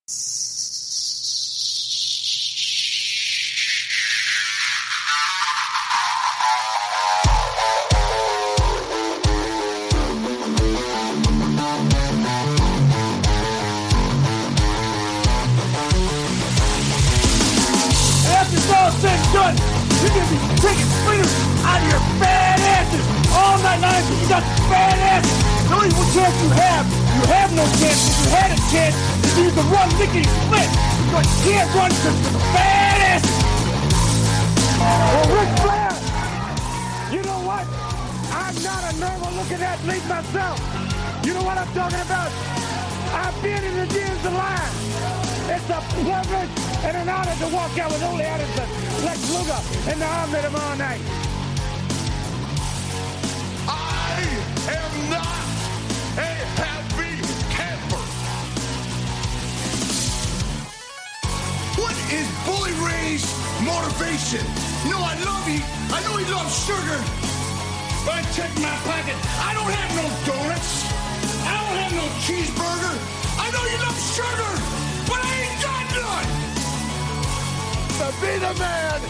After it's all said and done, you're going to be taking fingers out of your fat asses all night long because you got fat asses. The only chance you have no chance. If you had a chance, you could run lickety split. But you can't run because you're fat asses. Well, Ric Flair, you know what? I'm not a normal looking athlete myself. You know what I'm talking about? I've been in the gyms alive. It's a privilege and an honor to walk out with Ole Anderson, Lex Luger, and the arm at him all night. I am not a happy camper. What is Bully Ray's motivation? No, I love you. I know he loves sugar. But I check my pocket. I don't have no donuts. I don't have no cheeseburger. I know you love sugar, but I ain't got none. To be the man,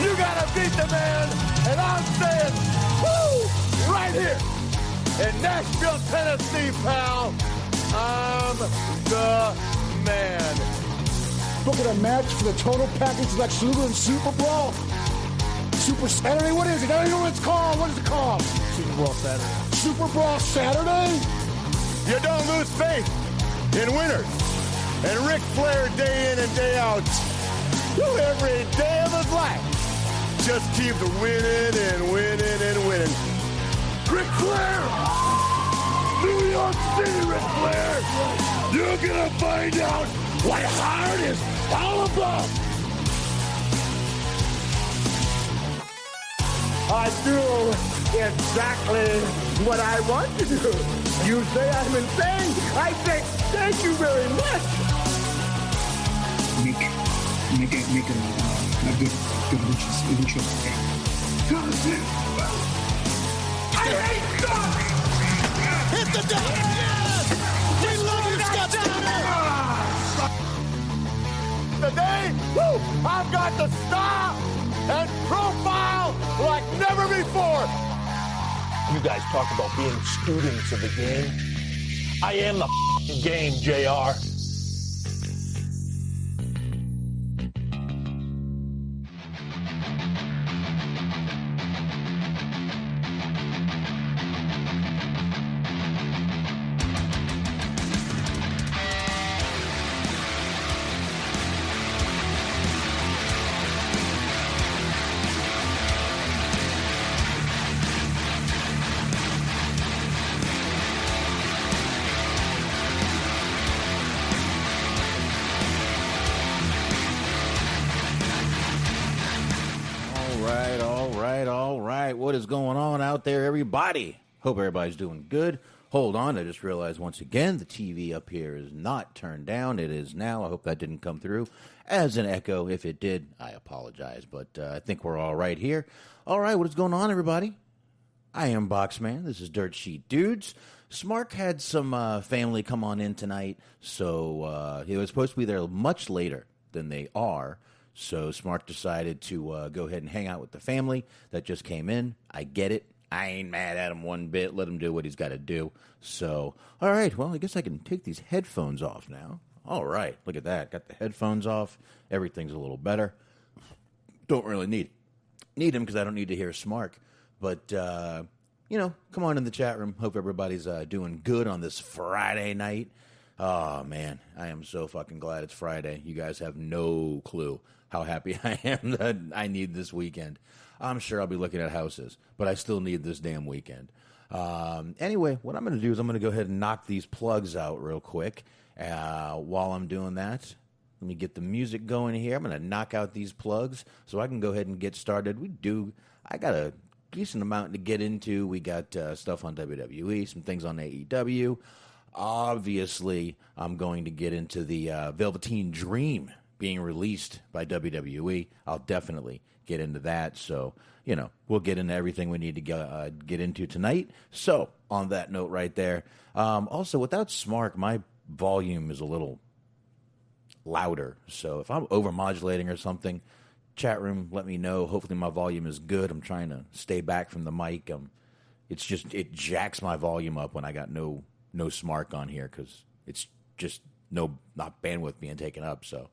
you gotta beat the man. And I'm saying, woo, right here in Nashville, Tennessee, pal. I'm the man. Look at a match for the total package like Luger and Super Brawl. Super Saturday? What is it? I don't know what it's called. What is it called? Super Bowl Saturday. Super Brawl Saturday? You don't lose faith in winners. And Ric Flair, day in and day out, every day of his life, just keeps winning and winning and winning. Ric Flair! New York City, Ric Flair! You're gonna find out what hard is all about! I do exactly what I want to do. You say I'm insane. I say thank you very much. Make a good lucha. I hate God! Hit the deck! We love your steps, Today, woo, I've got the style and profile like never before. You guys talk about being students of the game. I am the game, JR. All right. What is going on out there, everybody? Hope everybody's doing good. Hold on. I just realized once again the TV up here is not turned down. It is now. I hope that didn't come through as an echo. If it did, I apologize. But I think we're all right here. All right. What is going on, everybody? I am Boxman. This is Dirt Sheet Dudes. Smark had some family come on in tonight, so he was supposed to be there much later than they are. So Smart decided to go ahead and hang out with the family that just came in. I get it. I ain't mad at him one bit. Let him do what he's got to do. So, all right. Well, I guess I can take these headphones off now. All right. Look at that. Got the headphones off. Everything's a little better. Don't really need them because I don't need to hear Smart. But, come on in the chat room. Hope everybody's doing good on this Friday night. Oh, man. I am so fucking glad it's Friday. You guys have no clue how happy I am that I need this weekend. I'm sure I'll be looking at houses, but I still need this damn weekend. Anyway, what I'm going to do is I'm going to go ahead and knock these plugs out real quick. While I'm doing that, let me get the music going here. I'm going to knock out these plugs so I can go ahead and get started. I got a decent amount to get into. We got stuff on WWE, some things on AEW. Obviously, I'm going to get into the Velveteen Dream being released by WWE. I'll definitely get into that. So, we'll get into everything we need to get into tonight. So, on that note right there. Also, without Smark, my volume is a little louder. So if I'm overmodulating or something, chat room, let me know. Hopefully my volume is good. I'm trying to stay back from the mic. It jacks my volume up when I got no smark on here because it's just not bandwidth being taken up. So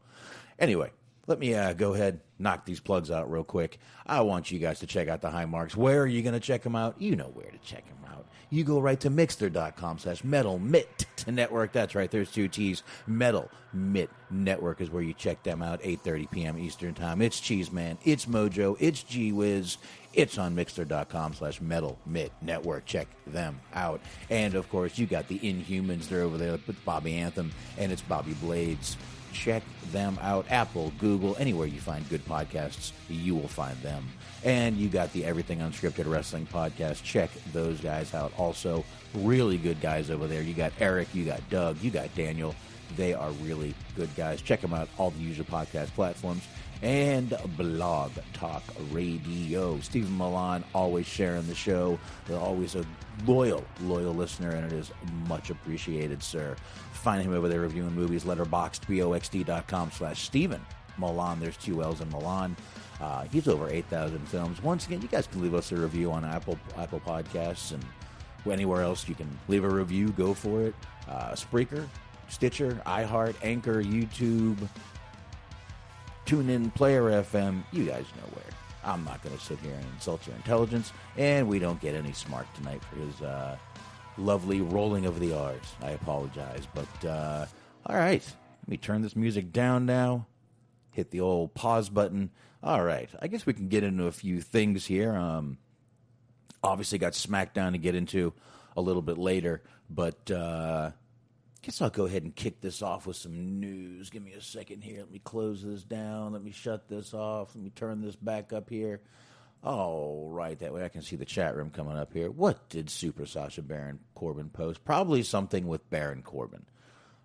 anyway, let me go ahead, knock these plugs out real quick. I want you guys to check out the High Marks. Where are you going to check them out? You know where to check them out. You go right to Mixler.com/Metal Mitt Network. That's right, there's 2 T's. Metal Mitt Network is where you check them out, 8:30 p.m. Eastern Time. It's Cheeseman, it's Mojo, it's G-Wiz. It's on Mixler.com/Metal Mitt Network. Check them out. And, of course, you got the Inhumans. They're over there with Bobby Anthem, and it's Bobby Blades. Check them out. Apple, Google, anywhere you find good podcasts, you will find them. And you got the Everything Unscripted Wrestling podcast. Check those guys out. Also, really good guys over there. You got Eric, you got Doug, you got Daniel. They are really good guys. Check them out, all the usual podcast platforms. And Blog Talk Radio. Stephen Milan, always sharing the show. They're always a loyal listener, and it is much appreciated, sir. Find him over there reviewing movies, Letterboxd, boxd.com/Stephen Milan. There's 2 L's in Milan. He's over 8,000 films. Once again, you guys can leave us a review on Apple Podcasts and anywhere else you can leave a review. Go for it. Spreaker, Stitcher, iHeart, Anchor, YouTube, TuneIn, Player FM. You guys know where. I'm not going to sit here and insult your intelligence, and we don't get any smart tonight for his lovely rolling of the R's. I apologize, but all right. Let me turn this music down now. Hit the old pause button. All right. I guess we can get into a few things here. Obviously got SmackDown to get into a little bit later, but guess I'll go ahead and kick this off with some news. Give me a second here. Let me close this down. Let me shut this off. Let me turn this back up here. All right, that way I can see the chat room coming up here. What did Super Sasha Baron Corbin post? Probably something with Baron Corbin.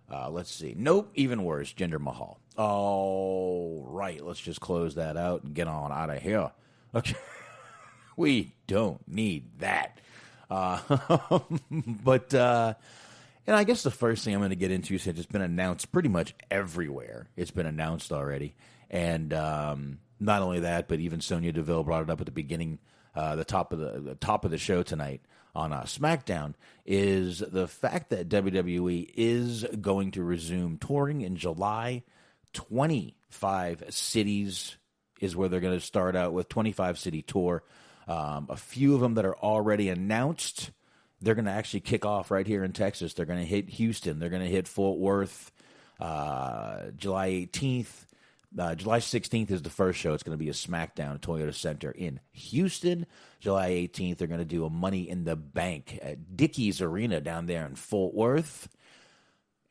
Let's see. Nope, even worse, Jinder Mahal. All right, let's just close that out and get on out of here. Okay, we don't need that. But and I guess the first thing I'm going to get into, since it's been announced pretty much everywhere, it's been announced already, and not only that, but even Sonya Deville brought it up at the beginning, the top of the show tonight on SmackDown, is the fact that WWE is going to resume touring in July. 25 cities is where they're going to start out with, 25-city tour. A few of them that are already announced. They're going to actually kick off right here in Texas. They're going to hit Houston. They're going to hit Fort Worth July 18th. July 16th is the first show. It's going to be a SmackDown at Toyota Center in Houston. July 18th, they're going to do a Money in the Bank at Dickies Arena down there in Fort Worth.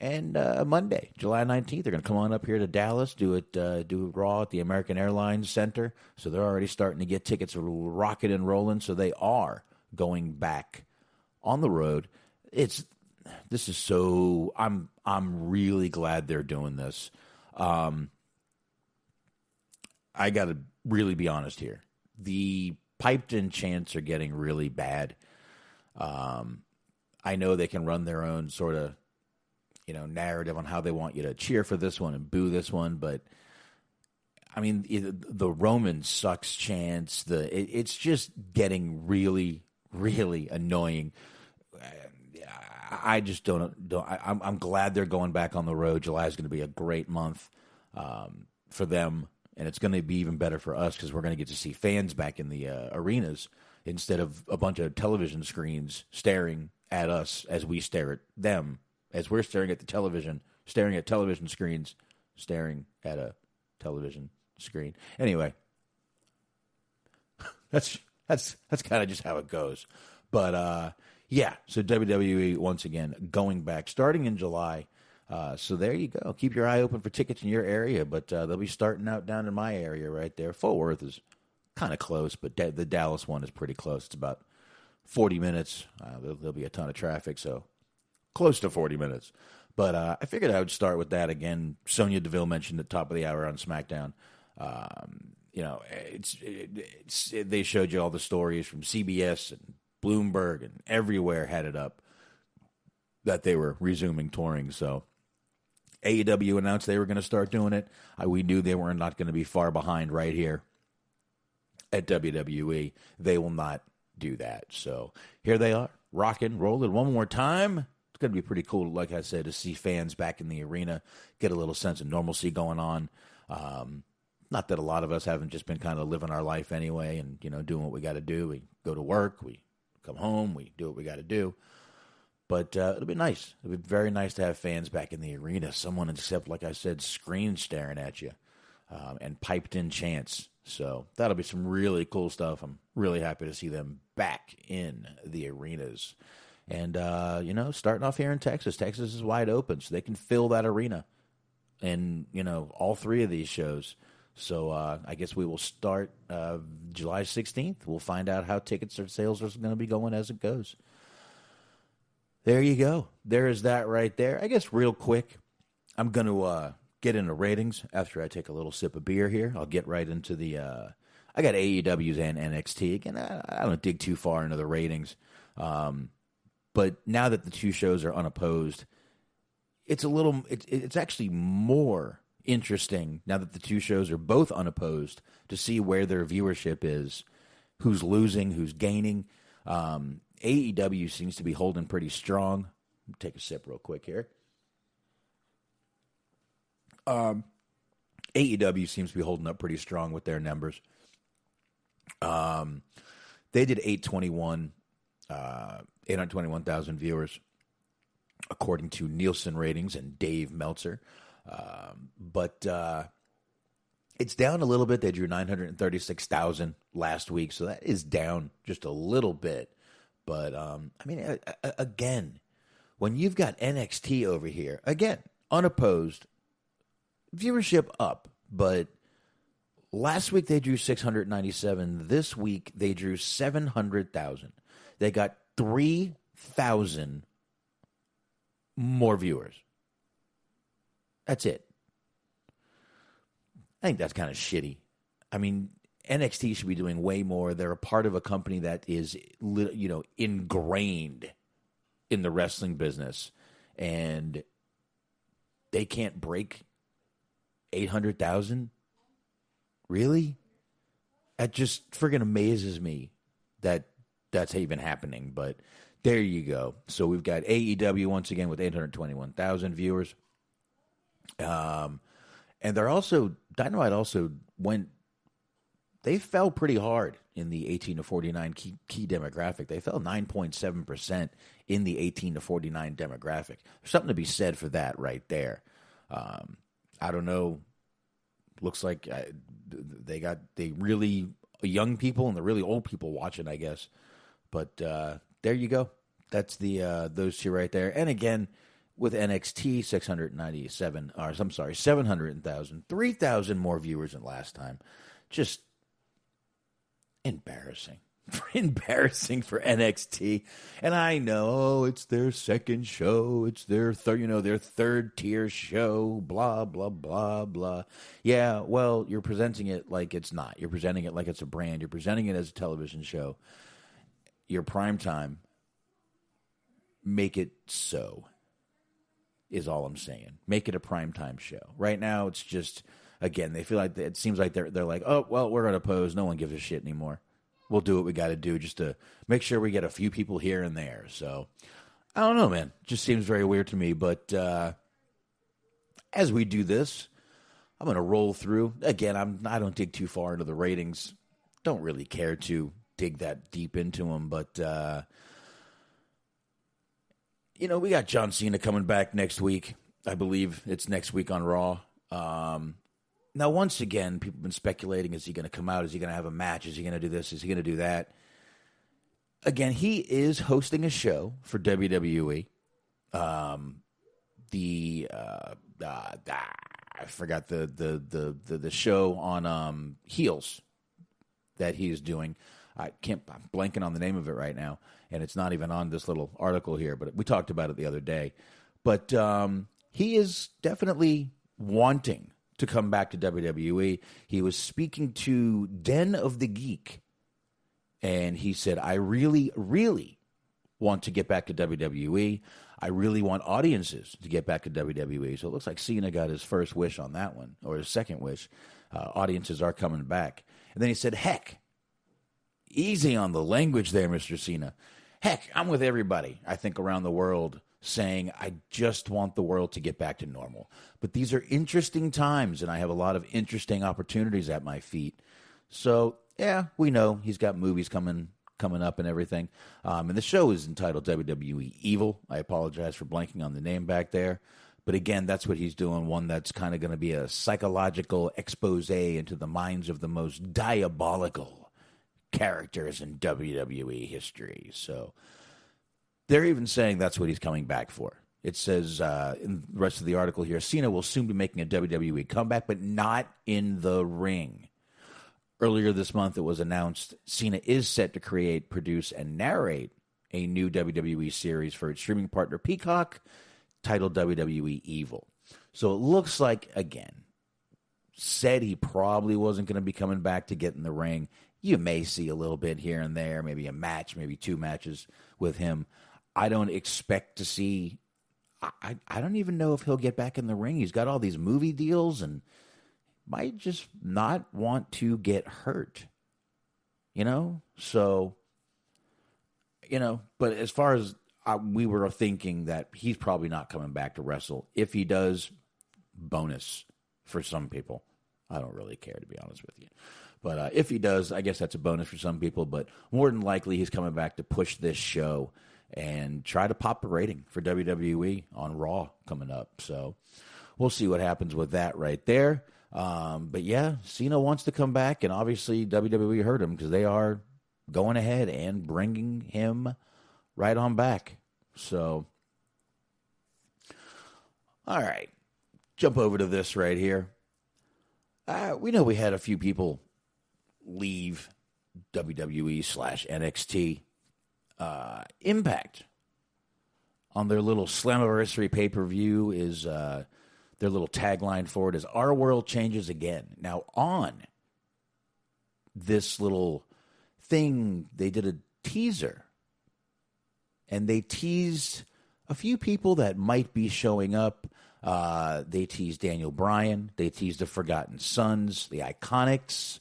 And Monday, July 19th, they're going to come on up here to Dallas, do Raw at the American Airlines Center. So they're already starting to get tickets rocking and rolling. So they are going back on the road. I'm really glad they're doing this. I got to really be honest here. The piped-in chants are getting really bad. I know they can run their own sort of, narrative on how they want you to cheer for this one and boo this one, but I mean, the Roman sucks chants, it's just getting really, really annoying. I just I'm glad they're going back on the road. July is going to be a great month for them, and it's going to be even better for us because we're going to get to see fans back in the arenas instead of a bunch of television screens staring at us as we stare at them, as we're staring at the television, staring at television screens, staring at a television screen. Anyway, that's kind of just how it goes. But yeah, so WWE once again going back, starting in July. So there you go. Keep your eye open for tickets in your area, but they'll be starting out down in my area right there. Fort Worth is kind of close, but the Dallas one is pretty close. It's about 40 minutes. There'll be a ton of traffic, so close to 40 minutes. But I figured I would start with that again. Sonya Deville mentioned at the top of the hour on SmackDown. They showed you all the stories from CBS and Bloomberg and everywhere had it up that they were resuming touring. So AEW announced they were going to start doing it. We knew they were not going to be far behind right here at WWE. They will not do that. So here they are, rocking, rolling one more time. It's going to be pretty cool, like I said, to see fans back in the arena, get a little sense of normalcy going on. Not that a lot of us haven't just been kind of living our life anyway and, doing what we got to do. We go to work, we come home, we do what we got to do. But it'll be nice. It'll be very nice to have fans back in the arena. Someone, except, like I said, screen staring at you and piped-in chants. So that'll be some really cool stuff. I'm really happy to see them back in the arenas. And, starting off here in Texas. Texas is wide open, so they can fill that arena. And, all three of these shows. So I guess we will start July 16th. We'll find out how tickets or sales are going to be going as it goes. There you go. There is that right there. I guess real quick, I'm going to get into ratings after I take a little sip of beer here. I'll get right into the I got AEW's and NXT. Again, I don't dig too far into the ratings. But now that the two shows are unopposed, it's actually more interesting now that the two shows are both unopposed to see where their viewership is, who's losing, who's gaining. AEW seems to be holding pretty strong. Take a sip real quick here. AEW seems to be holding up pretty strong with their numbers. They did 821,000 viewers, according to Nielsen ratings and Dave Meltzer. But it's down a little bit. They drew 936,000 last week, so that is down just a little bit. But, again, when you've got NXT over here, again, unopposed, viewership up, but last week they drew 697. This week they drew 700,000. They got 3,000 more viewers. That's it. I think that's kind of shitty. I mean, NXT should be doing way more. They're a part of a company that is, ingrained in the wrestling business, and they can't break 800,000. Really? That just friggin' amazes me that that's even happening. But there you go. So we've got AEW once again with 821,000 viewers. And they're also, Dynamite also they fell pretty hard in the 18 to 49 key demographic. They fell 9.7% in the 18 to 49 demographic. There's something to be said for that right there. I don't know. Looks like they got the really young people and the really old people watching, I guess. But there you go. That's the those two right there. And again, with NXT, 700,000, 3,000 more viewers than last time. Just embarrassing. Embarrassing for NXT. And I know it's their second show. It's their third tier show, blah, blah, blah, blah. Yeah, well, you're presenting it like it's not. You're presenting it like it's a brand. You're presenting it as a television show. Your prime time, make it so, is all I'm saying. Make it a primetime show. Right now, it's just, again, they feel like, it seems like they're like, oh, well, we're unopposed. No one gives a shit anymore. We'll do what we got to do just to make sure we get a few people here and there. So, I don't know, man. Just seems very weird to me. But as we do this, I'm going to roll through. Again, I don't dig too far into the ratings. Don't really care to dig that deep into them. But, we got John Cena coming back next week. I believe it's next week on Raw. Now, once again, people have been speculating, is he going to come out? Is he going to have a match? Is he going to do this? Is he going to do that? Again, he is hosting a show for WWE. I forgot the show on Heels that he's doing. I'm blanking on the name of it right now, and it's not even on this little article here, but we talked about it the other day. But he is definitely wanting to come back to WWE. He was speaking to Den of the Geek, and he said, I really, really want to get back to WWE. I really want audiences to get back to WWE. So it looks like Cena got his first wish on that one, or his second wish. Audiences are coming back. And then he said, heck, easy on the language there, Mr. Cena. Heck, I'm with everybody, I think, around the world saying I just want the world to get back to normal. But these are interesting times, and I have a lot of interesting opportunities at my feet. So, yeah, we know he's got movies coming up and everything. And the show is entitled WWE Evil. I apologize for blanking on the name back there. But again, that's what he's doing, one that's kind of going to be a psychological expose into the minds of the most diabolical characters in WWE history. So they're even saying that's what he's coming back for. It says in the rest of the article here, Cena will soon be making a WWE comeback, but not in the ring. Earlier this month, it was announced Cena is set to create, produce, and narrate a new WWE series for its streaming partner Peacock, titled WWE Evil. So it looks like, again, said he probably wasn't going to be coming back to get in the ring. You may see a little bit here and there, maybe a match, maybe two matches with him. I don't expect to see... I don't even know if he'll get back in the ring. He's got all these movie deals and might just not want to get hurt. So, but as far as we were thinking that he's probably not coming back to wrestle. If he does, bonus for some people. I don't really care, to be honest with you. But if he does, I guess that's a bonus for some people. But more than likely, he's coming back to push this show and try to pop a rating for WWE on Raw coming up. So we'll see what happens with that right there. But yeah, Cena wants to come back, and obviously WWE heard him because they are going ahead and bringing him right on back. So, all right, jump over to this right here. We know we had a few people leave WWE/NXT. Impact on their little Slammiversary pay-per-view is their little tagline for it is "Our world changes again." Now, on this little thing, they did a teaser, and they teased a few people that might be showing up. They teased Daniel Bryan. They teased the Forgotten Sons, the Iconics,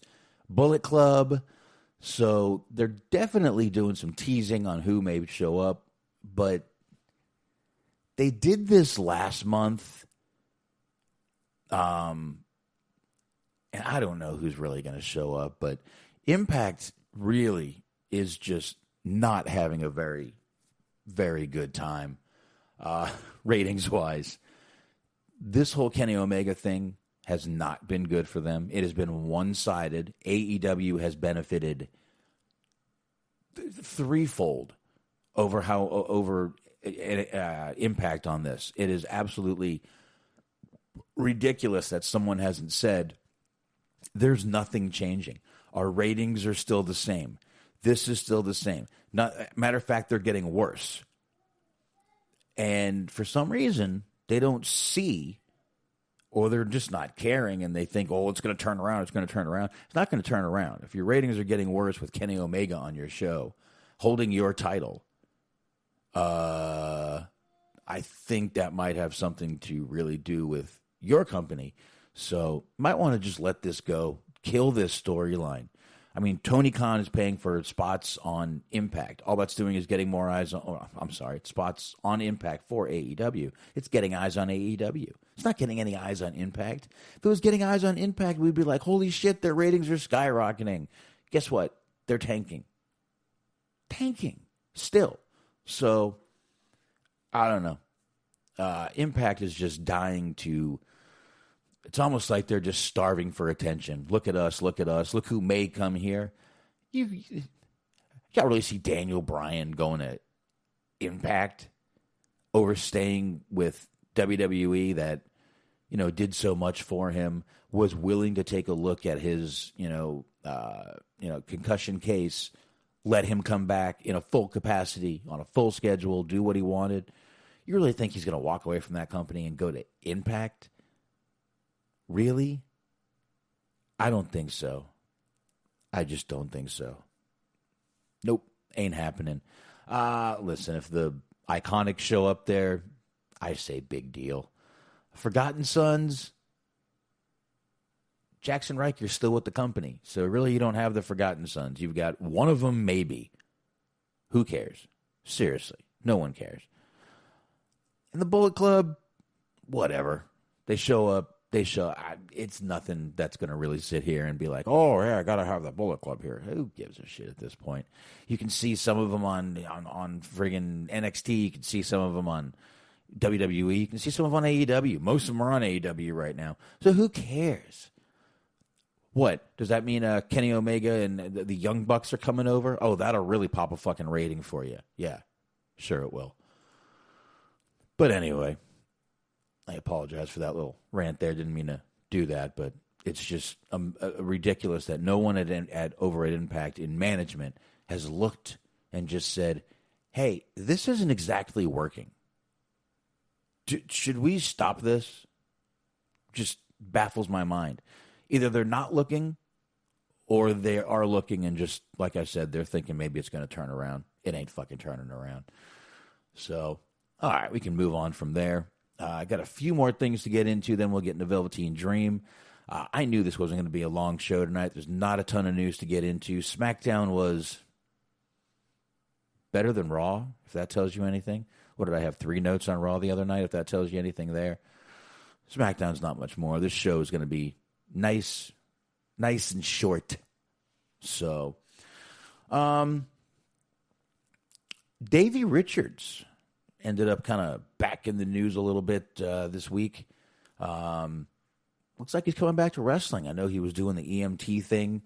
Bullet Club. So they're definitely doing some teasing on who may show up. But they did this last month. And I don't know who's really going to show up. But Impact really is just not having a very, very good time, ratings-wise. This whole Kenny Omega thing has not been good for them. It has been one-sided. AEW has benefited threefold over Impact on this. It is absolutely ridiculous that someone hasn't said there's nothing changing. Our ratings are still the same. This is still the same. Matter of fact, they're getting worse. And for some reason, they don't see, or they're just not caring, and they think, oh, it's going to turn around, it's going to turn around. It's not going to turn around. If your ratings are getting worse with Kenny Omega on your show, holding your title, I think that might have something to really do with your company. So might want to just let this go, kill this storyline. I mean, Tony Khan is paying for spots on Impact. All that's doing is getting more eyes on, spots on Impact for AEW. It's getting eyes on AEW. It's not getting any eyes on Impact. If it was getting eyes on Impact, we'd be like, holy shit, their ratings are skyrocketing. Guess what? They're tanking. Tanking. Still. So, I don't know. Impact is just dying to... It's almost like they're just starving for attention. Look at us, look at us. Look who may come here. You can't really see Daniel Bryan going to Impact over staying with WWE that, did so much for him, was willing to take a look at his, concussion case, let him come back in a full capacity, on a full schedule, do what he wanted. You really think he's going to walk away from that company and go to Impact? Really? I don't think so. I just don't think so. Nope, ain't happening. Listen, if the Iconics show up there. I say big deal. Forgotten Sons. Jackson Riker's still with the company. So really you don't have the Forgotten Sons. You've got one of them maybe. Who cares? Seriously. No one cares. And the Bullet Club, whatever. They show up. It's nothing that's going to really sit here and be like, oh, yeah, I got to have the Bullet Club here. Who gives a shit at this point? You can see some of them on friggin' NXT. You can see some of them on WWE. You can see some of them on AEW. Most of them are on AEW right now. So who cares? What? Does that mean Kenny Omega and the Young Bucks are coming over? Oh, that'll really pop a fucking rating for you. Yeah, sure it will. But anyway, I apologize for that little rant there. Didn't mean to do that, but it's just ridiculous that no one over at Impact in management has looked and just said, hey, this isn't exactly working. Should we stop this? Just baffles my mind. Either they're not looking or they are looking and just, like I said, they're thinking maybe it's going to turn around. It ain't fucking turning around. So, all right, we can move on from there. I got a few more things to get into, then we'll get into Velveteen Dream. I knew this wasn't going to be a long show tonight. There's not a ton of news to get into. SmackDown was better than Raw, if that tells you anything. What did I have, 3 notes on Raw the other night, if that tells you anything there? SmackDown's not much more. This show is going to be nice and short. So, Davey Richards ended up kind of back in the news a little bit this week. Looks like he's coming back to wrestling. I know he was doing the EMT thing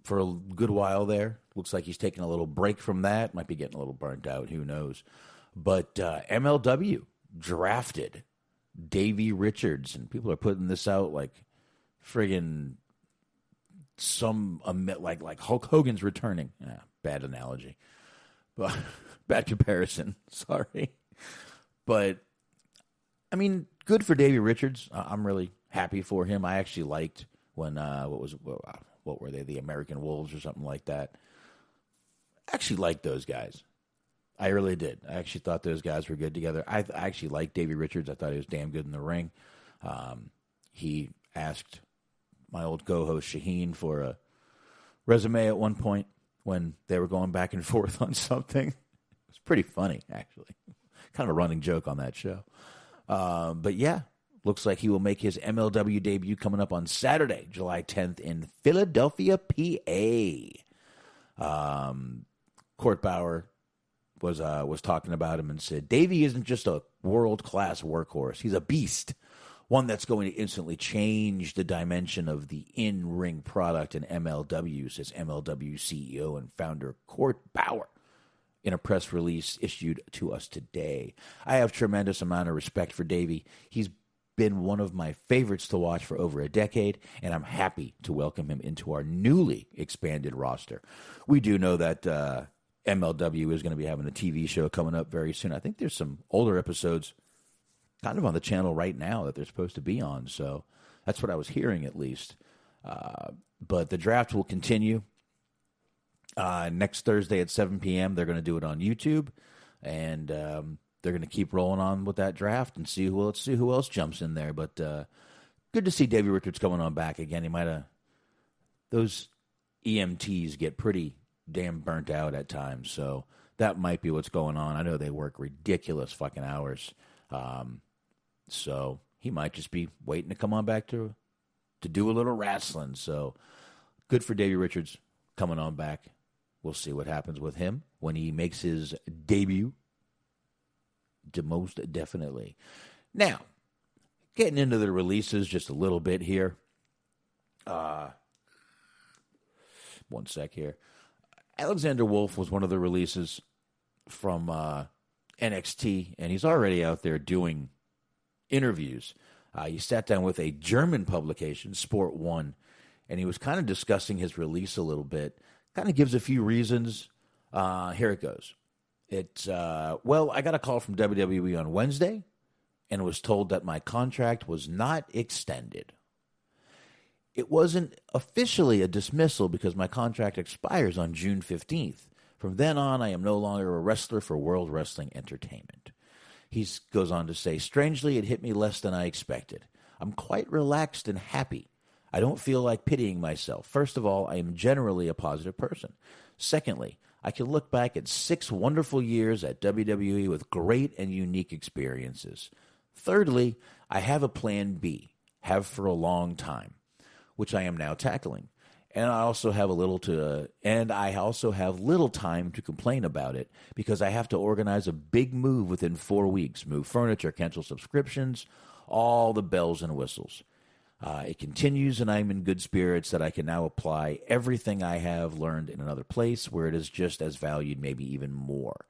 for a good while there. Looks like he's taking a little break from that. Might be getting a little burnt out. Who knows? But MLW drafted Davey Richards, and people are putting this out like friggin' like Hulk Hogan's returning. Yeah, bad analogy. But bad comparison. Sorry. But, I mean, good for Davey Richards. I'm really happy for him. I actually liked when, what were they, the American Wolves or something like that. I actually liked those guys. I really did. I actually thought those guys were good together. I actually liked Davey Richards. I thought he was damn good in the ring. He asked my old co-host Shaheen for a resume at one point when they were going back and forth on something. It was pretty funny, actually. Kind of a running joke on that show. But yeah, looks like he will make his MLW debut coming up on Saturday, July 10th in Philadelphia, PA. Court Bauer was talking about him and said, Davey isn't just a world-class workhorse. He's a beast. One that's going to instantly change the dimension of the in-ring product in MLW, says MLW CEO and founder Court Bauer in a press release issued to us today. I have tremendous amount of respect for Davey. He's been one of my favorites to watch for over a decade, and I'm happy to welcome him into our newly expanded roster. We do know that MLW is going to be having a TV show coming up very soon. I think there's some older episodes kind of on the channel right now that they're supposed to be on. So that's what I was hearing, at least. But the draft will continue. Next Thursday at 7 p.m., they're going to do it on YouTube. And they're going to keep rolling on with that draft and see who else jumps in there. But good to see Davey Richards coming on back again. He might have... Those EMTs get pretty damn burnt out at times. So that might be what's going on. I know they work ridiculous fucking hours. So he might just be waiting to come on back to do a little wrestling. So good for Davey Richards coming on back. We'll see what happens with him when he makes his debut. Most definitely. Now, getting into the releases just a little bit here. One sec here. Alexander Wolfe was one of the releases from NXT, and he's already out there doing interviews. He sat down with a German publication, Sport One, and he was kind of discussing his release a little bit. Kind of gives a few reasons. Here it goes. It's, well, I got a call from WWE on Wednesday and was told that my contract was not extended. It wasn't officially a dismissal because my contract expires on June 15th. From then on, I am no longer a wrestler for World Wrestling Entertainment. He goes on to say, strangely, it hit me less than I expected. I'm quite relaxed and happy. I don't feel like pitying myself. First of all, I am generally a positive person. Secondly, I can look back at 6 wonderful years at WWE with great and unique experiences. Thirdly, I have a plan B, have for a long time, which I am now tackling. And I also have little time to complain about it because I have to organize a big move within 4 weeks, move furniture, cancel subscriptions, all the bells and whistles. It continues, and I'm in good spirits that I can now apply everything I have learned in another place where it is just as valued, maybe even more.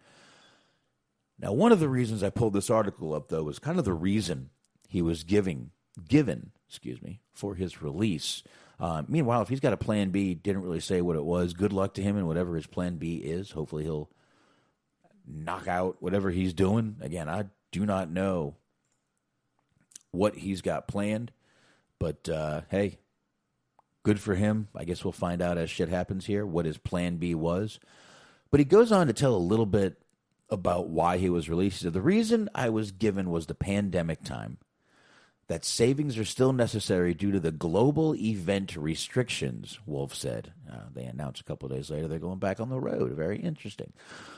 Now, one of the reasons I pulled this article up, though, was kind of the reason he was given for his release. Meanwhile, if he's got a plan B, didn't really say what it was. Good luck to him and whatever his plan B is. Hopefully he'll knock out whatever he's doing. Again, I do not know what he's got planned. But, hey, good for him. I guess we'll find out as shit happens here what his plan B was. But he goes on to tell a little bit about why he was released. The reason I was given was the pandemic time, that savings are still necessary due to the global event restrictions, Wolfe said. They announced a couple of days later they're going back on the road. Very interesting.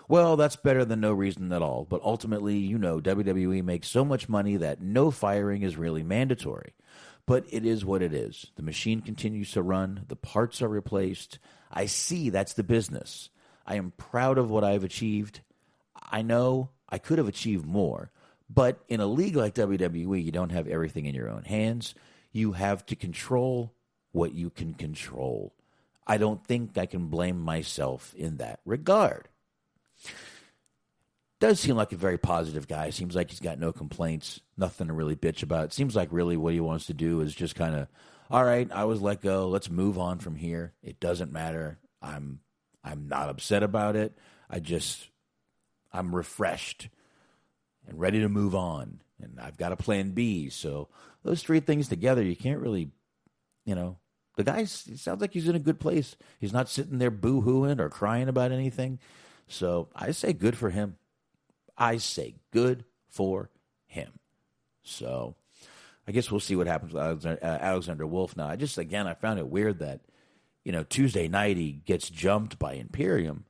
Well, that's better than no reason at all. But ultimately, WWE makes so much money that no firing is really mandatory. But it is what it is. The machine continues to run. The parts are replaced. I see that's the business. I am proud of what I've achieved. I know I could have achieved more. But in a league like WWE, you don't have everything in your own hands. You have to control what you can control. I don't think I can blame myself in that regard. Does seem like a very positive guy. Seems like he's got no complaints, nothing to really bitch about. Seems like really what he wants to do is just kind of, all right, I was let go. Let's move on from here. It doesn't matter. I'm not upset about it. I'm refreshed and ready to move on. And I've got a plan B. So those 3 things together, you can't really, the guy sounds like he's in a good place. He's not sitting there boo-hooing or crying about anything. So I say good for him. So I guess we'll see what happens with Alexander Wolfe now. I found it weird that, Tuesday night he gets jumped by Imperium,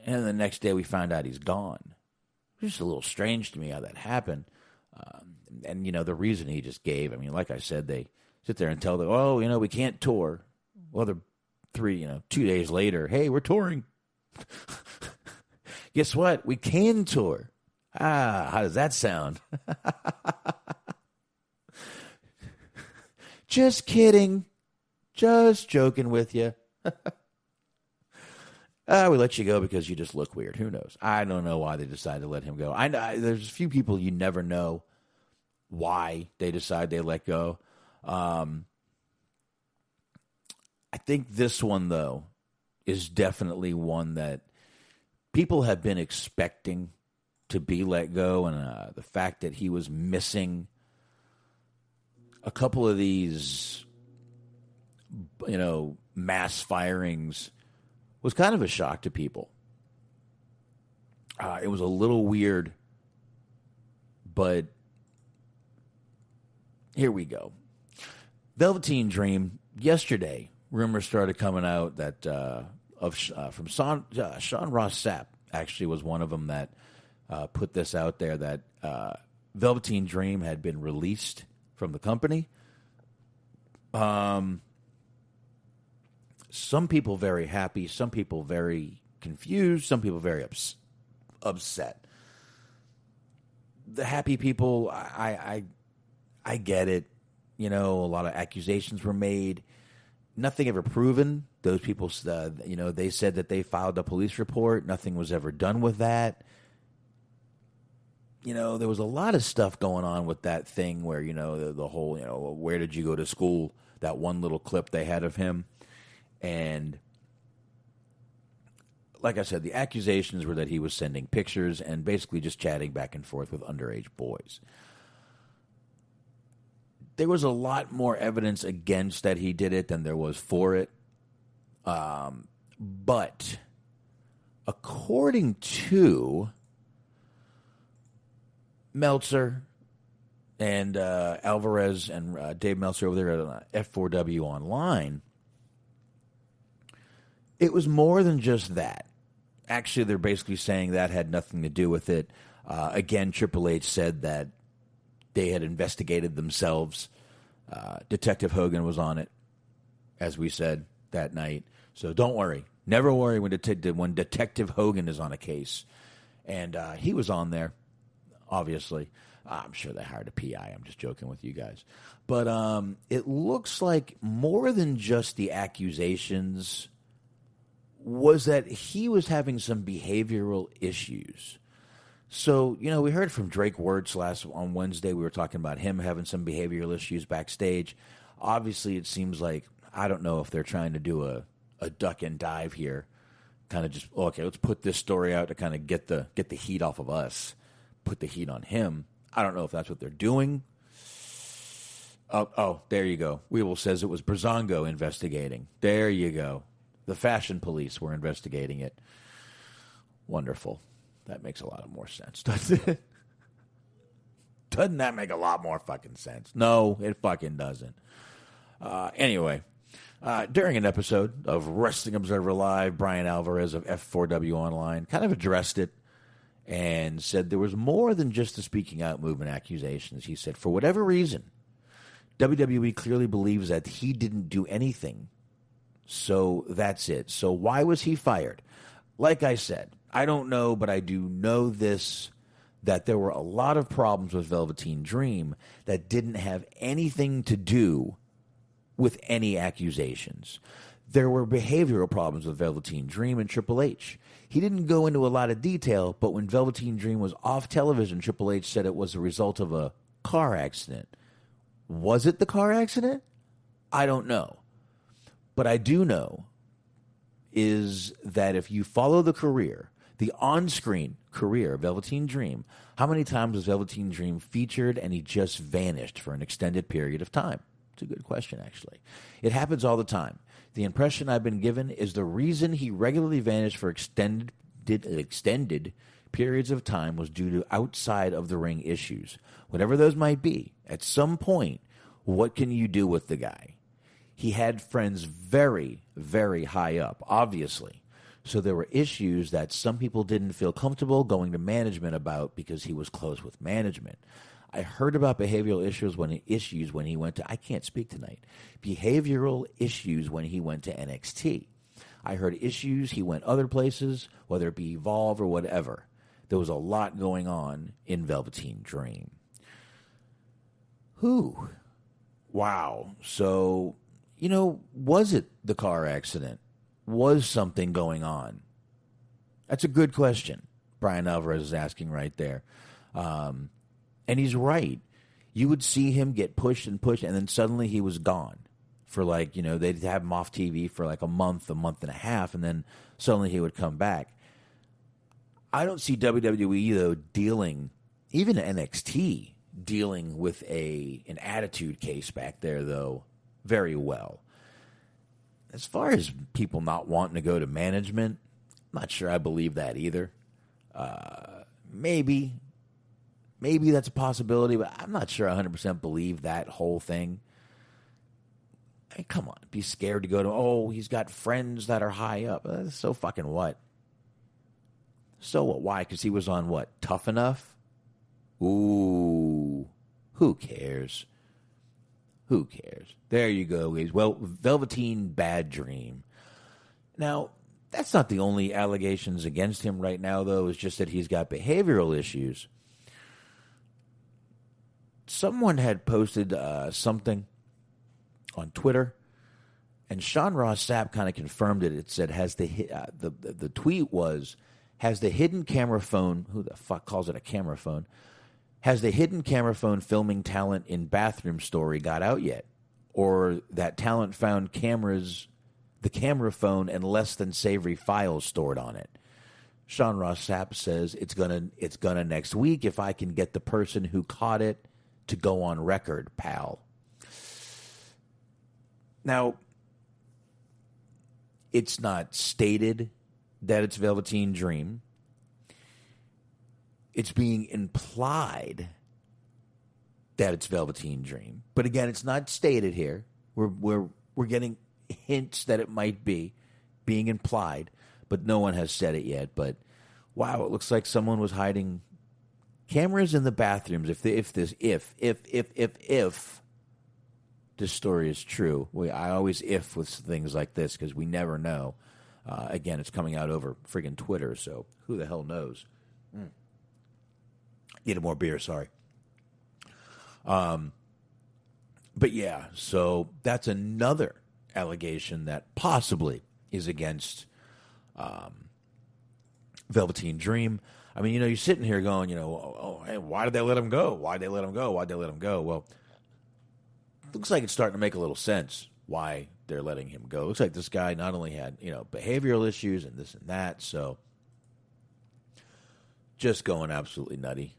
and the next day we found out he's gone. It's just a little strange to me how that happened. And the reason he just gave, like I said, they sit there and tell them, we can't tour. Well, the 2 days later, hey, we're touring. Guess what? We can tour. How does that sound? Just kidding. Just joking with you. We let you go because you just look weird. Who knows? I don't know why they decided to let him go. I know there's a few people you never know why they decide they let go. I think this one, though, is definitely one that people have been expecting to be let go, and the fact that he was missing a couple of these, mass firings was kind of a shock to people. It was a little weird, but here we go. Velveteen Dream, yesterday, rumors started coming out that from Sean Ross Sapp actually was one of them that put this out there that Velveteen Dream had been released from the company. Some people very happy, some people very confused, some people very upset. The happy people, I get it. A lot of accusations were made. Nothing ever proven. Those people, they said that they filed a police report. Nothing was ever done with that. There was a lot of stuff going on with that thing where, the whole, where did you go to school? That one little clip they had of him. And like I said, the accusations were that he was sending pictures and basically just chatting back and forth with underage boys. There was a lot more evidence against that he did it than there was for it. But according to Meltzer and Alvarez and Dave Meltzer over there at F4W Online, it was more than just that. Actually, they're basically saying that had nothing to do with it. Again, Triple H said that they had investigated themselves. Detective Hogan was on it, as we said that night. So don't worry. Never worry when Detective Hogan is on a case. And he was on there, obviously. I'm sure they hired a PI. I'm just joking with you guys. But it looks like more than just the accusations was that he was having some behavioral issues. So, we heard from Drake Wirtz on Wednesday. We were talking about him having some behavioral issues backstage. Obviously, it seems like, I don't know if they're trying to do a duck and dive here. Kind of just, okay, let's put this story out to kind of get the heat off of us. Put the heat on him. I don't know if that's what they're doing. Oh, there you go. Weevil says it was Breezango investigating. There you go. The fashion police were investigating it. Wonderful. That makes a lot of more sense, doesn't it? Doesn't that make a lot more fucking sense? No, it fucking doesn't. Anyway, during an episode of Wrestling Observer Live, Bryan Alvarez of F4W Online kind of addressed it and said there was more than just the speaking out movement accusations. He said, for whatever reason, WWE clearly believes that he didn't do anything. So that's it. So why was he fired? Like I said, I don't know, but I do know this, that there were a lot of problems with Velveteen Dream that didn't have anything to do with any accusations. There were behavioral problems with Velveteen Dream and Triple H. He didn't go into a lot of detail, but when Velveteen Dream was off television, Triple H said it was a result of a car accident. Was it the car accident? I don't know. But I do know is that if you follow the career, the on-screen career of Velveteen Dream, how many times was Velveteen Dream featured and he just vanished for an extended period of time? It's a good question, actually. It happens all the time. The impression I've been given is the reason he regularly vanished for extended periods of time was due to outside of the ring issues. Whatever those might be, at some point, what can you do with the guy? He had friends very, very high up, obviously. So there were issues that some people didn't feel comfortable going to management about because he was close with management. I heard about behavioral issues when he went to, I can't speak tonight, behavioral issues when he went to NXT. I heard issues, he went other places, whether it be Evolve or whatever. There was a lot going on in Velveteen Dream. Whew. Wow. So, was it the car accident? Was something going on? That's a good question Bryan Alvarez is asking right there. And he's right. You would see him get pushed, and then suddenly he was gone. For they'd have him off TV for like a month and a half, and then suddenly he would come back. I don't see WWE, though, dealing, even NXT, dealing with an attitude case back there, though, very well. As far as people not wanting to go to management, I'm not sure I believe that either. Maybe that's a possibility, but I'm not sure I 100% believe that whole thing. Hey, come on, be scared to go to, he's got friends that are high up. So fucking what? So what? Why? Because he was on what? Tough Enough? Ooh, who cares? Who cares? There you go, guys. Well, Velveteen Bad Dream. Now, that's not the only allegations against him right now, though. It's just that he's got behavioral issues. Someone had posted something on Twitter, and Sean Ross Sapp kind of confirmed it. It said, the tweet was, has the hidden camera phone, who the fuck calls it a camera phone, has the hidden camera phone filming talent in bathroom story got out yet? Or that talent found the camera phone and less than savory files stored on it? Sean Ross Sapp says it's gonna next week if I can get the person who caught it to go on record, pal. Now, it's not stated that it's Velveteen Dream. It's being implied that it's Velveteen Dream. But again, it's not stated here. We're getting hints that it might be being implied, but no one has said it yet. But wow, it looks like someone was hiding cameras in the bathrooms. If this story is true, I always if with things like this because we never know. Again, it's coming out over friggin' Twitter, so who the hell knows? Need more beer, sorry. But yeah, so that's another allegation that possibly is against Velveteen Dream. I mean, you're sitting here going, hey, why did they let him go? Why'd they let him go? Why'd they let him go? Well, looks like it's starting to make a little sense why they're letting him go. Looks like this guy not only had, behavioral issues and this and that, so just going absolutely nutty.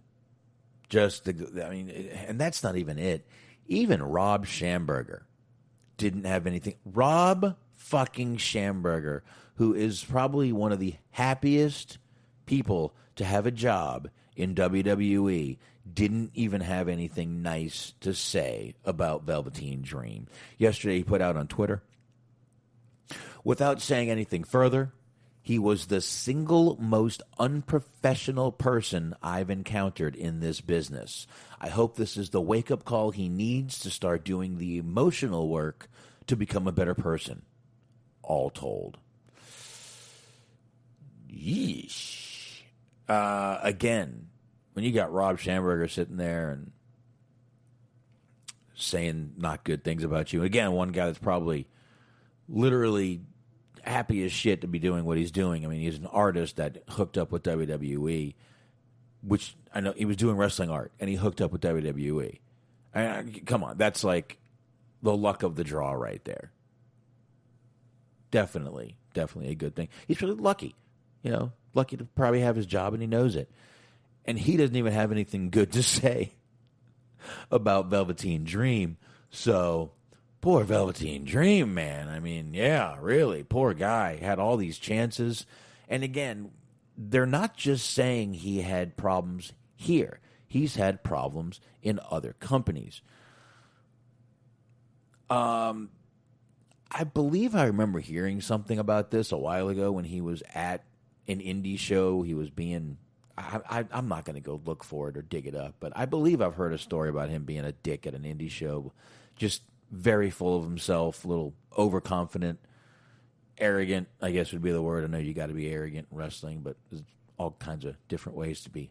And that's not even it. Even Rob Schamberger didn't have anything. Rob fucking Schamberger, who is probably one of the happiest people to have a job in WWE, didn't even have anything nice to say about Velveteen Dream. Yesterday he put out on Twitter, without saying anything further, he was the single most unprofessional person I've encountered in this business. I hope this is the wake-up call he needs to start doing the emotional work to become a better person. All told. Yeesh. Again, when you got Rob Schamberger sitting there and saying not good things about you, again, one guy that's probably literally happy as shit to be doing what he's doing. I mean, he's an artist that hooked up with WWE, which I know he was doing wrestling art, and he hooked up with WWE. Come on, that's like the luck of the draw right there. Definitely a good thing. He's really lucky, lucky to probably have his job, and he knows it. And he doesn't even have anything good to say about Velveteen Dream. So, poor Velveteen Dream, man. I mean, yeah, really, poor guy. Had all these chances. And again, they're not just saying he had problems here. He's had problems in other companies. I believe I remember hearing something about this a while ago when he was at an indie show. He was being... I'm not going to go look for it or dig it up, but I believe I've heard a story about him being a dick at an indie show. Just very full of himself, a little overconfident, arrogant, I guess would be the word. I know you got to be arrogant in wrestling, but there's all kinds of different ways to be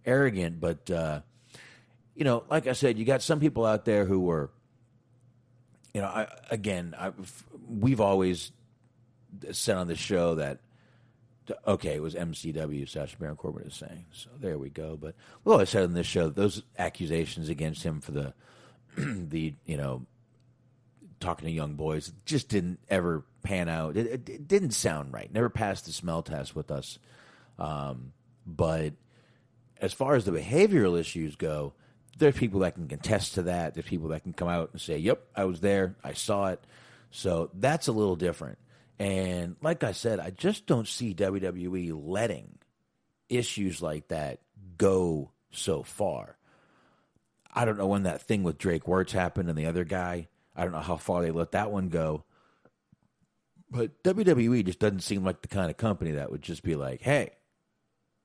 arrogant. But, like I said, you got some people out there who were, we've always said on the show that, okay, it was MCW, Sacha Baron Corbin is saying. So there we go. But we always said on this show that those accusations against him for the talking to young boys just didn't ever pan out. It didn't sound right. Never passed the smell test with us. But as far as the behavioral issues go, there's people that can contest to that. There's people that can come out and say, yep, I was there. I saw it. So that's a little different. And like I said, I just don't see WWE letting issues like that go so far. I don't know when that thing with Drake Wirtz happened and the other guy. I don't know how far they let that one go. But WWE just doesn't seem like the kind of company that would just be like, hey,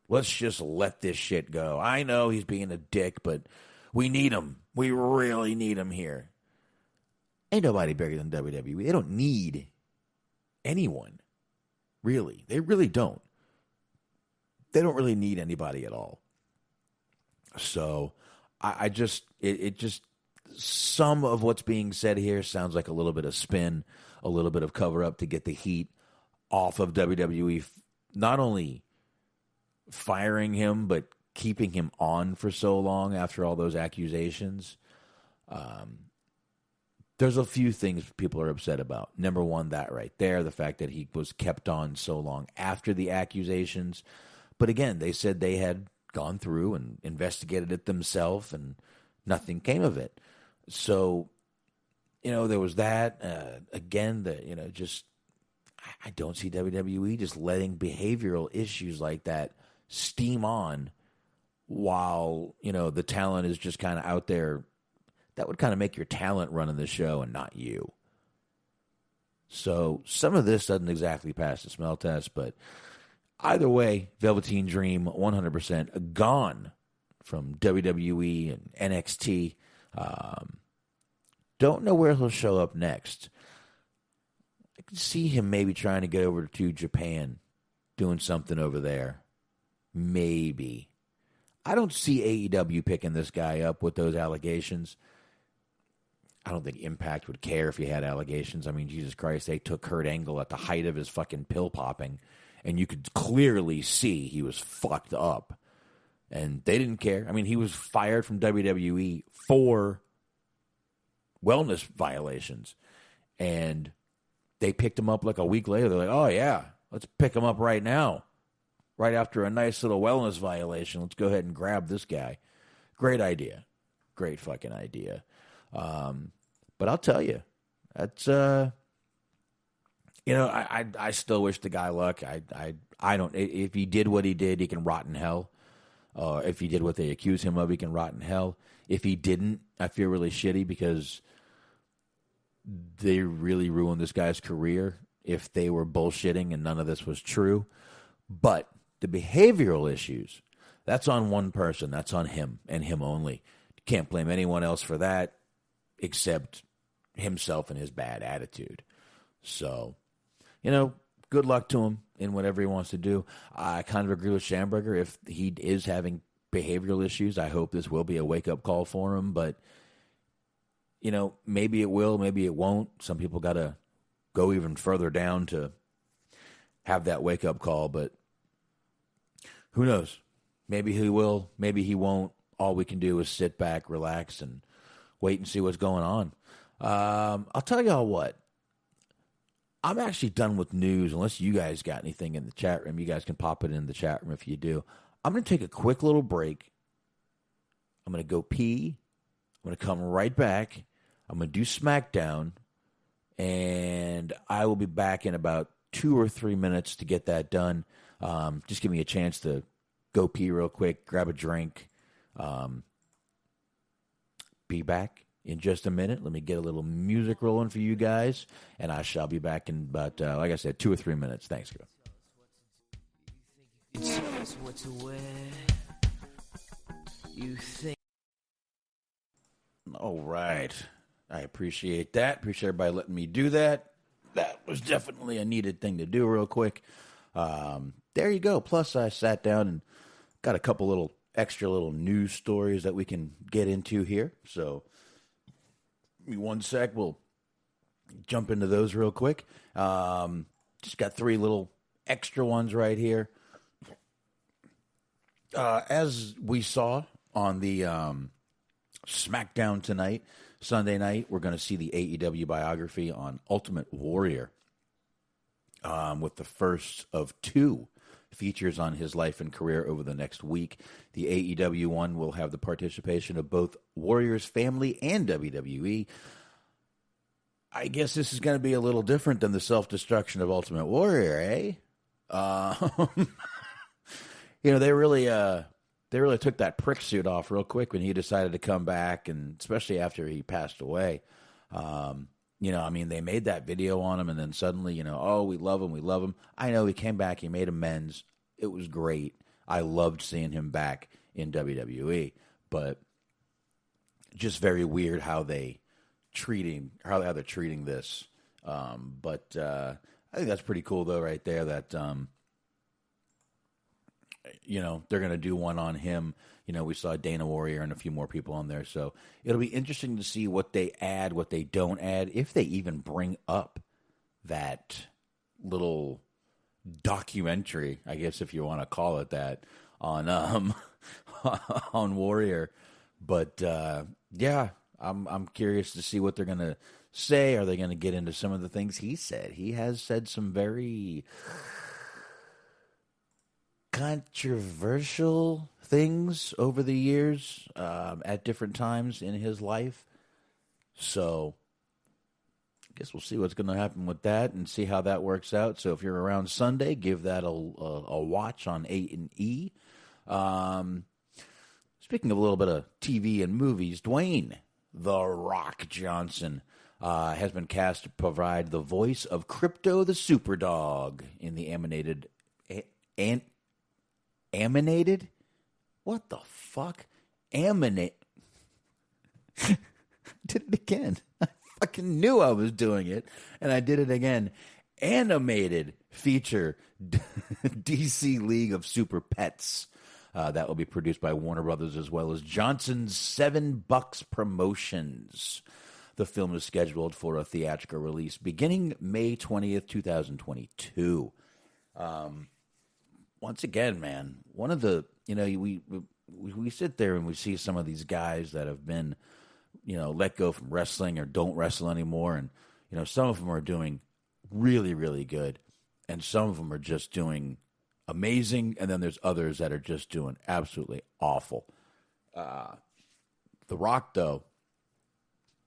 let's just let this shit go. I know he's being a dick, but we need him. We really need him here. Ain't nobody bigger than WWE. They don't need anyone, really. They really don't. They don't really need anybody at all. So I just, it just, some of what's being said here sounds like a little bit of spin, a little bit of cover up to get the heat off of WWE, not only firing him, but keeping him on for so long after all those accusations. There's a few things people are upset about. Number one, that right there, the fact that he was kept on so long after the accusations. But again, they said they had gone through and investigated it themselves and nothing came of it. So, there was that. Again, just, I don't see WWE just letting behavioral issues like that steam on while, the talent is just kind of out there. That would kind of make your talent running the show and not you. So some of this doesn't exactly pass the smell test, but either way, Velveteen Dream 100% gone from WWE and NXT. Don't know where he'll show up next. I can see him maybe trying to get over to Japan, doing something over there. Maybe. I don't see AEW picking this guy up with those allegations. I don't think Impact would care if he had allegations. I mean, Jesus Christ, they took Kurt Angle at the height of his fucking pill popping, and you could clearly see he was fucked up. And they didn't care. I mean, he was fired from WWE for wellness violations. And they picked him up like a week later. They're like, oh, yeah, let's pick him up right now. Right after a nice little wellness violation, let's go ahead and grab this guy. Great idea. Great fucking idea. But I'll tell you, that's, I still wish the guy luck. I don't, if he did what he did, he can rot in hell. If he did what they accuse him of, he can rot in hell. If he didn't, I feel really shitty because they really ruined this guy's career if they were bullshitting and none of this was true. But the behavioral issues, that's on one person. That's on him and him only. Can't blame anyone else for that except himself and his bad attitude. So, good luck to him in whatever he wants to do. I kind of agree with Schamberger. If he is having behavioral issues, I hope this will be a wake-up call for him. But, maybe it will, maybe it won't. Some people got to go even further down to have that wake-up call. But who knows? Maybe he will, maybe he won't. All we can do is sit back, relax, and wait and see what's going on. I'll tell y'all what. I'm actually done with news unless you guys got anything in the chat room. You guys can pop it in the chat room if you do. I'm going to take a quick little break. I'm going to go pee. I'm going to come right back. I'm going to do SmackDown. And I will be back in about 2 or 3 minutes to get that done. Just give me a chance to go pee real quick, grab a drink. Be back in just a minute. Let me get a little music rolling for you guys, and I shall be back in about, like I said, 2 or 3 minutes. Thanks, girl. What to wear. You think? All right. I appreciate that. Appreciate everybody letting me do that. That was definitely a needed thing to do real quick. There you go. Plus, I sat down and got a couple little extra little news stories that we can get into here. So, give me 1 sec. We'll jump into those real quick. Just got 3 little extra ones right here. As we saw on the SmackDown tonight, Sunday night, we're going to see the AEW biography on Ultimate Warrior with the first of 2 features on his life and career over the next week. The AEW one will have the participation of both Warrior's family and WWE. I guess this is going to be a little different than the self-destruction of Ultimate Warrior, eh? They really took that prick suit off real quick when he decided to come back, and especially after he passed away. They made that video on him, and then suddenly, we love him. I know he came back, he made amends. It was great. I loved seeing him back in WWE, but just very weird how they're treating this. But I think that's pretty cool, though, right there. That they're going to do one on him. We saw Dana Warrior and a few more people on there. So it'll be interesting to see what they add, what they don't add, if they even bring up that little documentary, I guess, if you want to call it that, on on Warrior. But I'm curious to see what they're going to say. Are they going to get into some of the things he said? He has said some very controversial things over the years at different times in his life. So guess we'll see what's going to happen with that and see how that works out. So if you're around Sunday, give that a watch on A&E. Speaking of a little bit of TV and movies, Dwayne "The Rock" Johnson has been cast to provide the voice of Crypto the Superdog in the animated. What the fuck? Did it again. I fucking knew I was doing it, and I did it again. Animated feature DC League of Super Pets. That will be produced by Warner Brothers as well as Johnson's $7 Promotions. The film is scheduled for a theatrical release beginning May 20th, 2022. Once again, man, one of the, we sit there and we see some of these guys that have been, let go from wrestling or don't wrestle anymore. And, some of them are doing really, really good. And some of them are just doing amazing. And then there's others that are just doing absolutely awful. The Rock, though,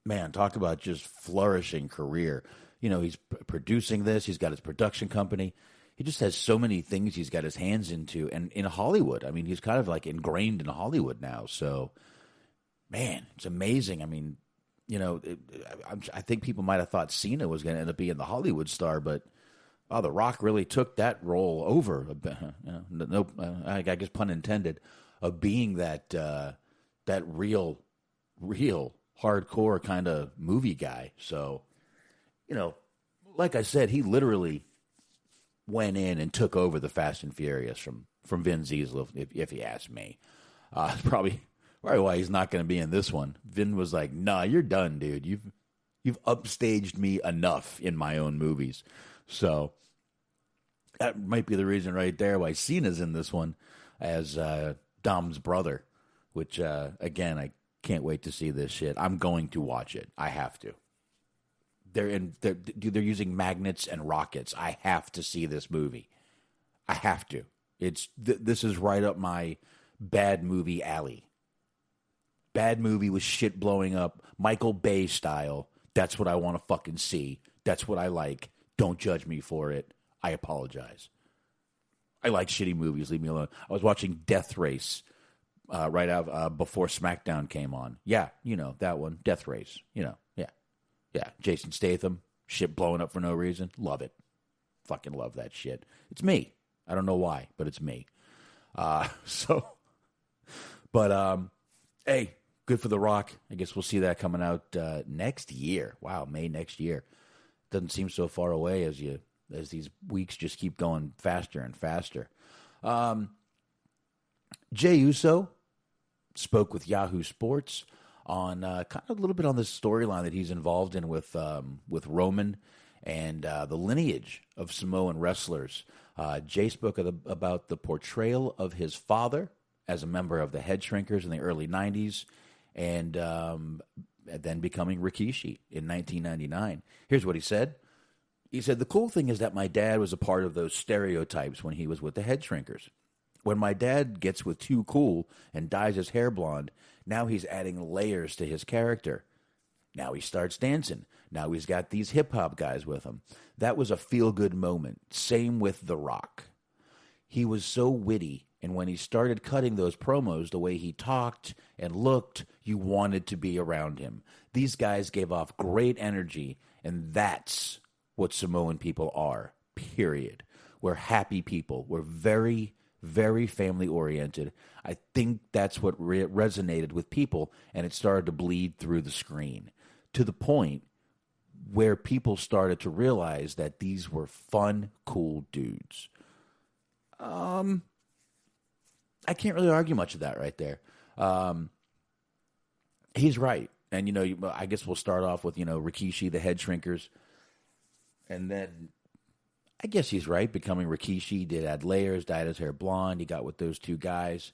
man, talk about just flourishing career. He's producing this. He's got his production company. He just has so many things he's got his hands into. And in Hollywood, I mean, he's kind of like ingrained in Hollywood now. So, man, it's amazing. I mean, I think people might have thought Cena was going to end up being the Hollywood star, but The Rock really took that role over. I guess pun intended, of being that real hardcore kind of movie guy. So, like I said, he literally went in and took over the Fast and Furious from Vin Diesel, if you ask me. Probably why he's not going to be in this one. Vin was like, "Nah, you're done, dude. You've upstaged me enough in my own movies." So that might be the reason right there why Cena's in this one as Dom's brother, which, again, I can't wait to see this shit. I'm going to watch it. I have to. They're using magnets and rockets. I have to see this movie. I have to. This is right up my bad movie alley. Bad movie with shit blowing up, Michael Bay style. That's what I want to fucking see. That's what I like. Don't judge me for it. I apologize. I like shitty movies. Leave me alone. I was watching Death Race right out before SmackDown came on. Yeah, that one. Death Race. Yeah. Jason Statham. Shit blowing up for no reason. Love it. Fucking love that shit. It's me. I don't know why, but it's me. Hey, good for The Rock. I guess we'll see that coming out next year. Wow, May next year. Doesn't seem so far away as these weeks just keep going faster and faster. Jey Uso spoke with Yahoo Sports on kind of a little bit on this storyline that he's involved in with Roman and the lineage of Samoan wrestlers. Jey spoke about the portrayal of his father as a member of the Head Shrinkers in the early 90s and then becoming Rikishi in 1999. Here's what he said. He said, "The cool thing is that my dad was a part of those stereotypes when he was with the Head Shrinkers. When my dad gets with Too Cool and dyes his hair blonde, now he's adding layers to his character. Now he starts dancing. Now he's got these hip-hop guys with him. That was a feel-good moment. Same with The Rock. He was so witty, and when he started cutting those promos, the way he talked and looked, you wanted to be around him. These guys gave off great energy, and that's what Samoan people are, period. We're happy people. We're very, very family-oriented. I think that's what resonated with people, and it started to bleed through the screen to the point where people started to realize that these were fun, cool dudes." I can't really argue much of that right there. He's right. And, I guess we'll start off with, Rikishi, the Head Shrinkers. And then I guess he's right. Becoming Rikishi, did add layers, dyed his hair blonde. He got with those two guys,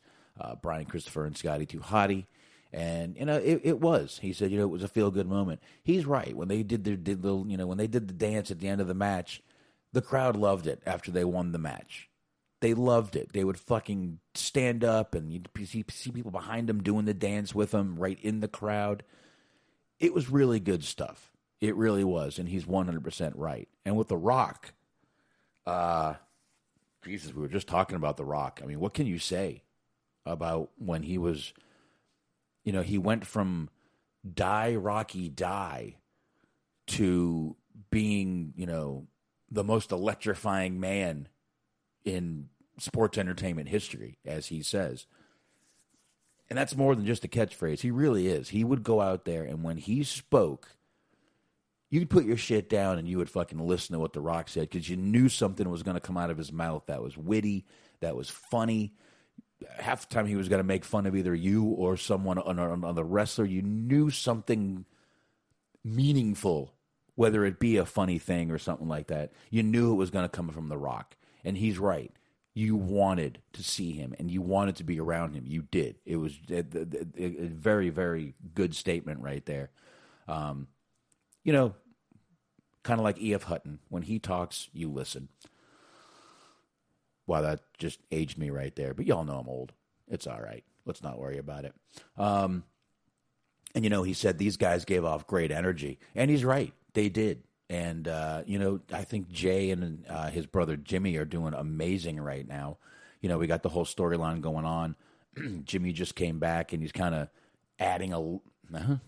Brian Christopher and Scotty 2 Hotty. And, it was. He said, it was a feel-good moment. He's right. When they did when they did the dance at the end of the match, the crowd loved it after they won the match. They loved it. They would fucking stand up, and you'd see people behind them doing the dance with them right in the crowd. It was really good stuff. It really was, and he's 100% right. And with The Rock, Jesus, we were just talking about The Rock. I mean, what can you say about when he was, he went from die, Rocky, die to being, the most electrifying man in sports entertainment history, as he says. And that's more than just a catchphrase. He really is. He would go out there, and when he spoke, you'd put your shit down and you would fucking listen to what The Rock said because you knew something was going to come out of his mouth that was witty, that was funny. Half the time he was going to make fun of either you or someone on the wrestler. You knew something meaningful, whether it be a funny thing or something like that. You knew it was going to come from The Rock. And he's right. You wanted to see him and you wanted to be around him. You did. It was a very, very good statement right there. Kind of like E.F. Hutton. When he talks, you listen. Wow, that just aged me right there. But y'all know I'm old. It's all right. Let's not worry about it. And, he said these guys gave off great energy. And he's right. They did. And, I think Jay and his brother Jimmy are doing amazing right now. We got the whole storyline going on. Jimmy just came back, and he's kind of adding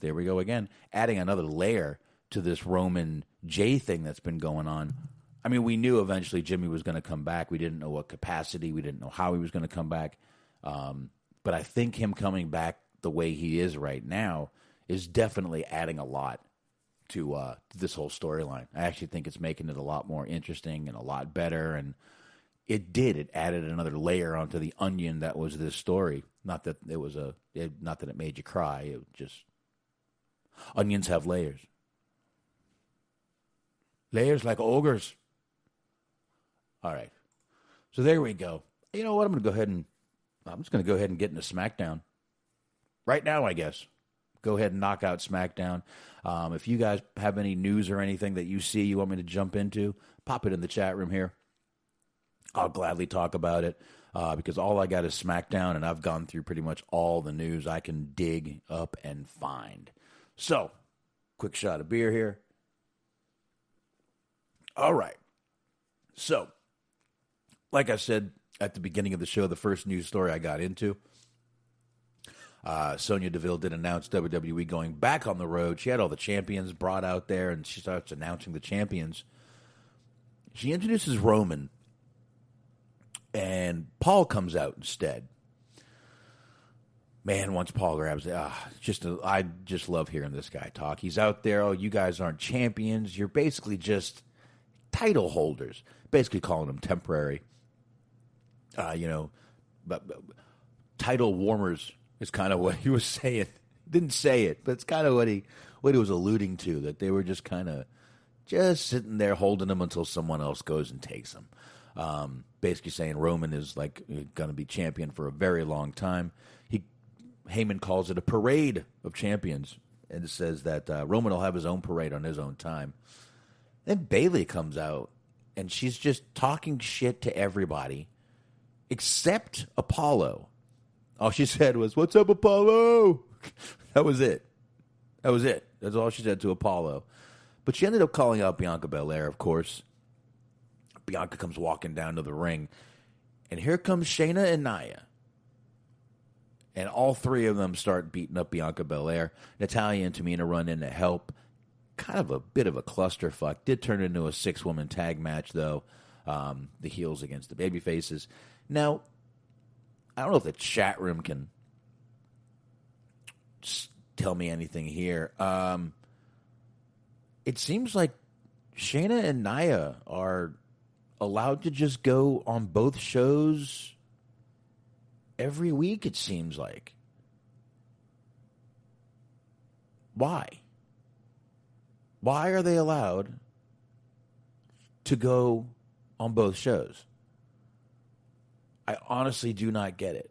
there we go again, adding another layer to this Roman Jay thing that's been going on. I mean, we knew eventually Jimmy was going to come back. We didn't know what capacity. We didn't know how he was going to come back. But I think him coming back the way he is right now is definitely adding a lot to this whole storyline. I actually think it's making it a lot more interesting and a lot better. And it did. It added another layer onto the onion that was this story. Not that it made you cry. It just, onions have layers. Layers like ogres. All right. So there we go. You know what? I'm just going to go ahead and get into SmackDown. Right now, I guess. Go ahead and knock out SmackDown. If you guys have any news or anything that you see you want me to jump into, pop it in the chat room here. I'll gladly talk about it because all I got is SmackDown, and I've gone through pretty much all the news I can dig up and find. So, quick shot of beer here. All right. So, like I said at the beginning of the show, the first news story I got into, Sonya Deville did announce WWE going back on the road. She had all the champions brought out there, and she starts announcing the champions. She introduces Roman, and Paul comes out instead. Man, once Paul grabs it, I just love hearing this guy talk. He's out there, oh, you guys aren't champions. You're basically just title holders. Basically calling them temporary. But title warmers is kind of what he was saying. Didn't say it, but it's kind of what he was alluding to, that they were just kind of just sitting there holding them until someone else goes and takes them. Basically saying Roman is like going to be champion for a very long time. Heyman calls it a parade of champions and says that Roman will have his own parade on his own time. Then Bayley comes out and she's just talking shit to everybody except Apollo. All she said was, "What's up, Apollo?" That was it. That's all she said to Apollo. But she ended up calling out Bianca Belair, of course. Bianca comes walking down to the ring. And here comes Shayna and Nia. And all three of them start beating up Bianca Belair. Natalya and Tamina run in to help. Kind of a bit of a clusterfuck. Did turn into a 6-woman tag match, though. The heels against the babyfaces. Now, I don't know if the chat room can tell me anything here. It seems like Shayna and Nia are allowed to just go on both shows every week, it seems like. Why? Why are they allowed to go on both shows? I honestly do not get it.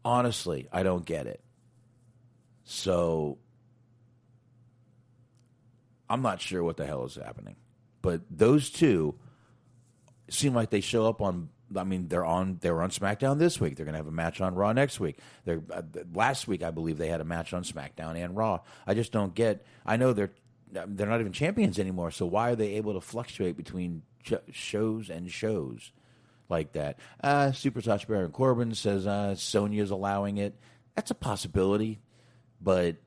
Honestly, I don't get it. So, I'm not sure what the hell is happening. But those two seem like they show up on, they were on SmackDown this week. They're going to have a match on Raw next week. Last week, I believe they had a match on SmackDown and Raw. I just don't get, I know they're they're not even champions anymore. So why are they able to fluctuate between shows and shows like that? Super Sasha Baron Corbin says Sonya's allowing it. That's a possibility, but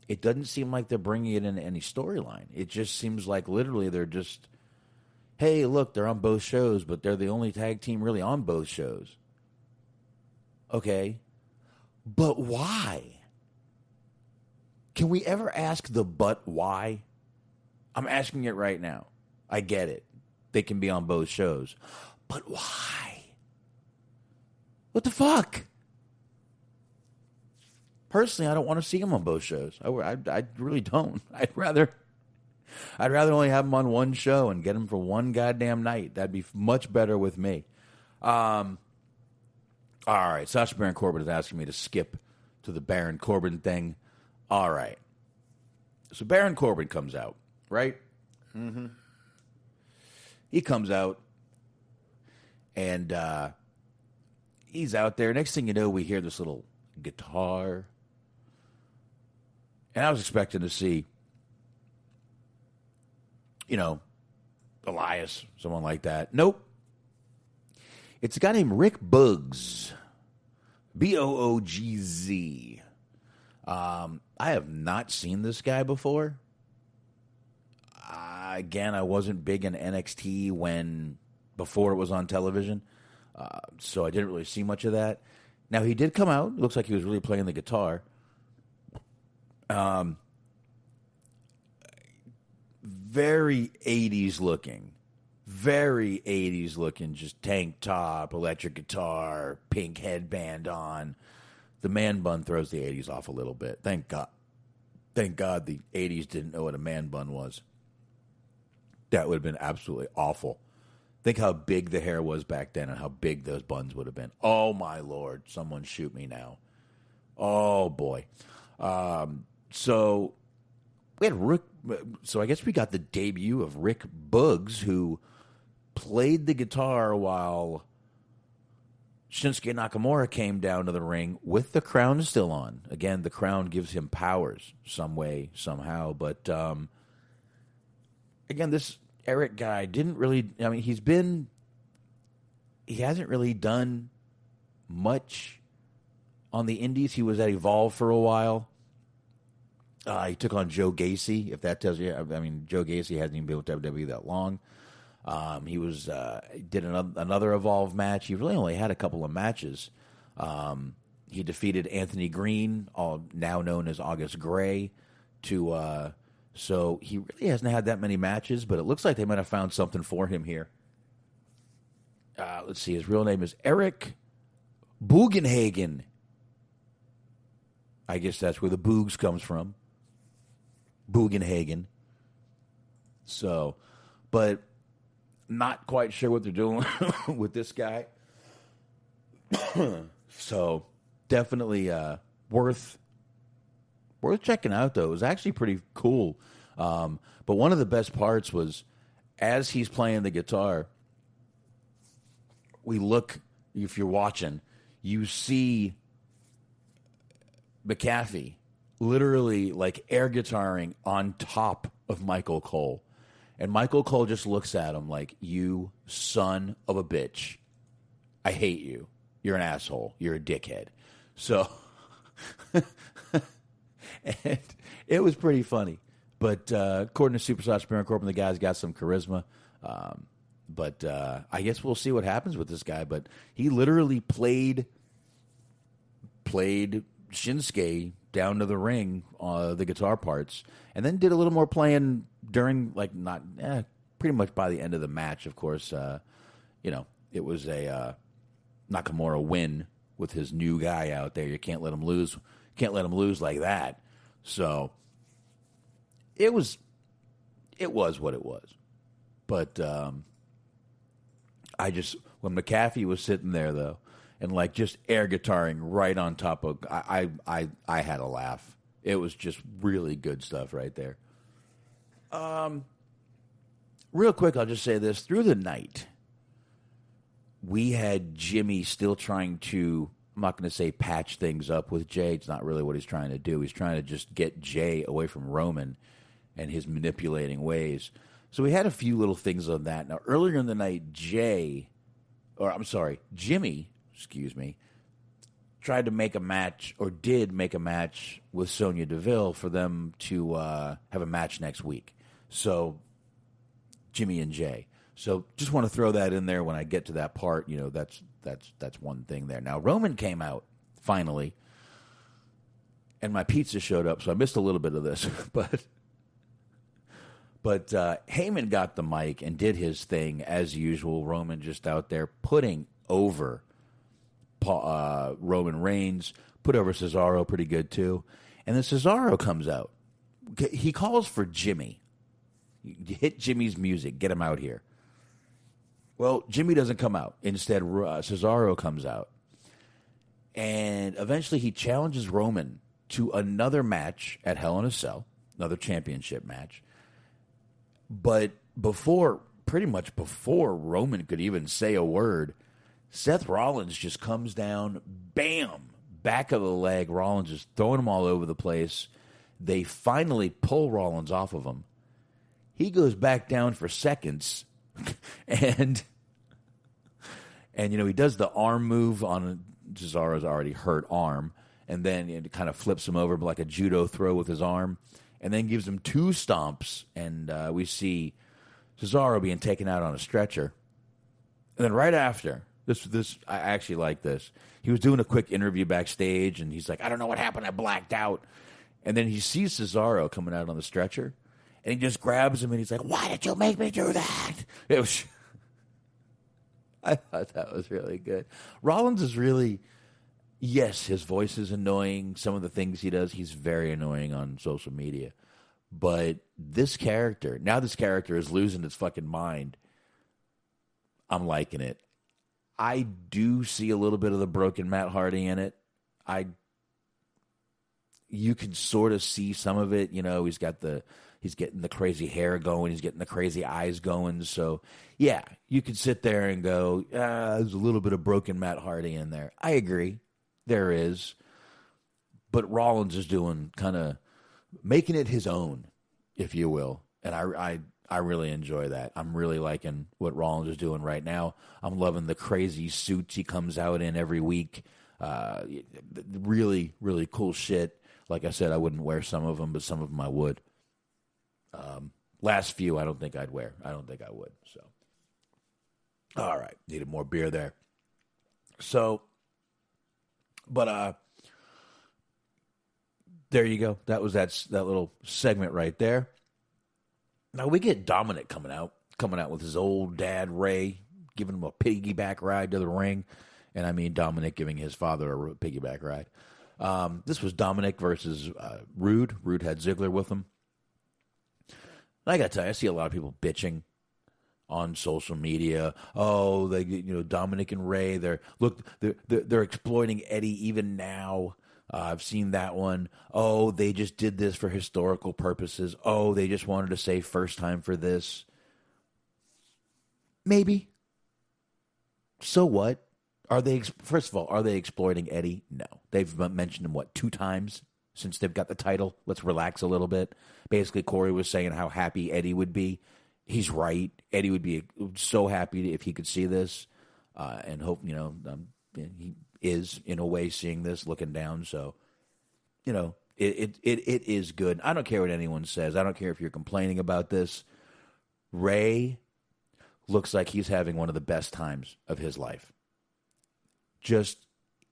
it doesn't seem like they're bringing it into any storyline. It just seems like literally they're just, hey, look, they're on both shows, but they're the only tag team really on both shows. Okay, but why? Can we ever ask the but why? I'm asking it right now. I get it. They can be on both shows. But why? What the fuck? Personally, I don't want to see them on both shows. I really don't. I'd rather only have them on one show and get them for one goddamn night. That'd be much better with me. All right, Sasha Baron Corbin is asking me to skip to the Baron Corbin thing. All right. So Baron Corbin comes out, right? Mm-hmm. He comes out, and he's out there. Next thing you know, we hear this little guitar. And I was expecting to see, Elias, someone like that. Nope. It's a guy named Rick Boogs. Boogz. I have not seen this guy before. Again, I wasn't big in NXT before it was on television, so I didn't really see much of that. Now, he did come out. It looks like he was really playing the guitar. Very 80s looking. Very 80s looking. Just tank top, electric guitar, pink headband on. The man bun throws the 80s off a little bit. Thank God. Thank God the 80s didn't know what a man bun was. That would have been absolutely awful. Think how big the hair was back then and how big those buns would have been. Oh, my Lord. Someone shoot me now. Oh, boy. So we had Rick. So I guess we got the debut of Rick Boogs, who played the guitar while Shinsuke Nakamura came down to the ring with the crown still on. Again, the crown gives him powers some way, somehow. But, again, this Eric guy didn't really... I mean, he hasn't really done much on the indies. He was at Evolve for a while. He took on Joe Gacy, if that tells you. I mean, Joe Gacy hasn't even been with WWE that long. He did another Evolve match. He really only had a couple of matches. He defeated Anthony Green, now known as August Gray, so he really hasn't had that many matches, but it looks like they might have found something for him here. Let's see. His real name is Eric Bugenhagen. I guess that's where the Boogs comes from. Bugenhagen. So, but not quite sure what they're doing with this guy. So, definitely worth checking out, though. It was actually pretty cool. But one of the best parts was, as he's playing the guitar, we look, if you're watching, you see McAfee literally like air guitaring on top of Michael Cole. And Michael Cole just looks at him like, you son of a bitch. I hate you. You're an asshole. You're a dickhead. So, and it was pretty funny. But according to Super Sasha Baron Corbin, the guy's got some charisma. But I guess we'll see what happens with this guy. But he literally played Shinsuke down to the ring, the guitar parts, and then did a little more playing during, pretty much by the end of the match. Of course, it was a Nakamura win with his new guy out there. You can't let him lose. Can't let him lose like that. So it was what it was. But when McAfee was sitting there though, and like just air guitaring right on top of, I had a laugh. It was just really good stuff right there. Real quick, I'll just say this. Through the night, we had Jimmy still trying to, I'm not going to say patch things up with Jay. It's not really what he's trying to do. He's trying to just get Jay away from Roman and his manipulating ways. So we had a few little things on that. Now, earlier in the night, Jimmy, tried to make a match, or did make a match with Sonya Deville for them to have a match next week. So, Jimmy and Jay. So, just want to throw that in there when I get to that part. You know, that's one thing there. Now, Roman came out, finally, and my pizza showed up, so I missed a little bit of this, But Heyman got the mic and did his thing as usual. Roman just out there putting over Roman Reigns, put over Cesaro pretty good too. And then Cesaro comes out. He calls for Jimmy. Hit Jimmy's music. Get him out here. Well, Jimmy doesn't come out. Instead, Cesaro comes out. And eventually he challenges Roman to another match at Hell in a Cell, another championship match. But pretty much before Roman could even say a word, Seth Rollins just comes down, bam, back of the leg. Rollins is throwing him all over the place. They finally pull Rollins off of him. He goes back down for seconds, and you know, he does the arm move on Cesaro's already hurt arm, and then it kind of flips him over like a judo throw with his arm, and then gives him two stomps, and we see Cesaro being taken out on a stretcher. And then right after, this I actually like this. He was doing a quick interview backstage, and he's like, I don't know what happened, I blacked out. And then he sees Cesaro coming out on the stretcher, and he just grabs him, and he's like, why did you make me do that? It was, I thought that was really good. Rollins is really, yes, his voice is annoying. Some of the things he does, he's very annoying on social media. But this character, now this character is losing its fucking mind. I'm liking it. I do see a little bit of the broken Matt Hardy in it. You can sort of see some of it. You know, he's getting the crazy hair going. He's getting the crazy eyes going. So, yeah, you can sit there and go, there's a little bit of broken Matt Hardy in there. I agree. There is. But Rollins is doing kind of making it his own, if you will. And I really enjoy that. I'm really liking what Rollins is doing right now. I'm loving the crazy suits he comes out in every week. Really, really cool shit. Like I said, I wouldn't wear some of them, but some of them I would. Last few, I don't think I'd wear. I don't think I would. So, all right, needed more beer there. So, but there you go. That was that little segment right there. Now we get Dominic coming out with his old dad Ray, giving him a piggyback ride to the ring, and I mean Dominic giving his father a piggyback ride. This was Dominic versus Rude. Rude had Ziggler with him. I got to tell you, I see a lot of people bitching on social media. Oh, Dominic and Ray. They're exploiting Eddie even now. I've seen that one. Oh, they just did this for historical purposes. Oh, they just wanted to say first time for this. Maybe. So what? First of all, are they exploiting Eddie? No. They've mentioned him, 2 times since they've got the title? Let's relax a little bit. Basically, Corey was saying how happy Eddie would be. He's right. Eddie would be so happy if he could see this. And hope, he is, in a way, seeing this, looking down. So, it is good. I don't care what anyone says. I don't care if you're complaining about this. Ray looks like he's having one of the best times of his life.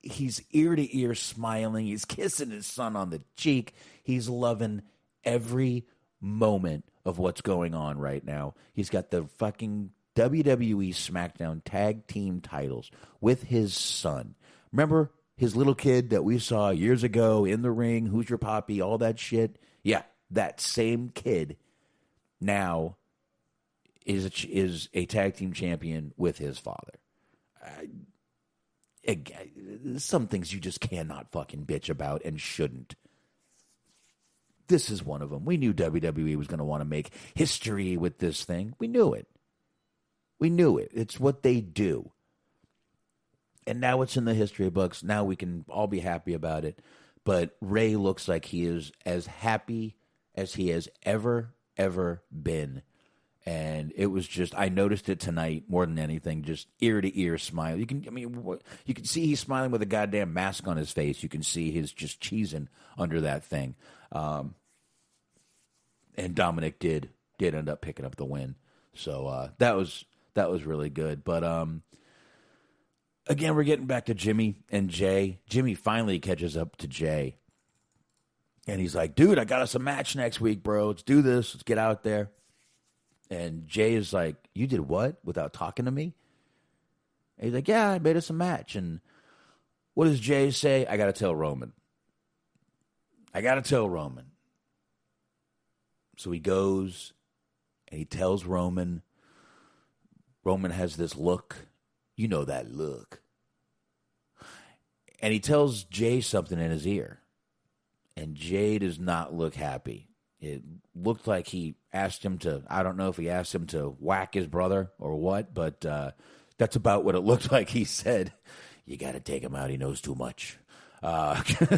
He's ear to ear smiling. He's kissing his son on the cheek. He's loving every moment of what's going on right now. He's got the fucking WWE SmackDown tag team titles with his son. Remember his little kid that we saw years ago in the ring, Who's Your Poppy, all that shit? Yeah, that same kid now is a tag team champion with his father. Some things you just cannot fucking bitch about and shouldn't. This is one of them. We knew WWE was going to want to make history with this thing. We knew it. It's what they do. And now it's in the history books. Now we can all be happy about it. But Ray looks like he is as happy as he has ever been. And it was just, I noticed it tonight more than anything, just ear to ear smile. You can see he's smiling with a goddamn mask on his face. You can see his just cheesing under that thing. And Dominic did end up picking up the win. So that was really good. But again, we're getting back to Jimmy and Jay. Jimmy finally catches up to Jay. And he's like, dude, I got us a match next week, bro. Let's do this. Let's get out there. And Jay is like, you did what? Without talking to me? And he's like, yeah, I made us a match. And what does Jay say? I got to tell Roman. So he goes and he tells Roman. Roman has this look. You know that look. And he tells Jay something in his ear. And Jay does not look happy. It looked like he asked him to, I don't know if he asked him to whack his brother or what, but that's about what it looked like. He said, you got to take him out. He knows too much. That's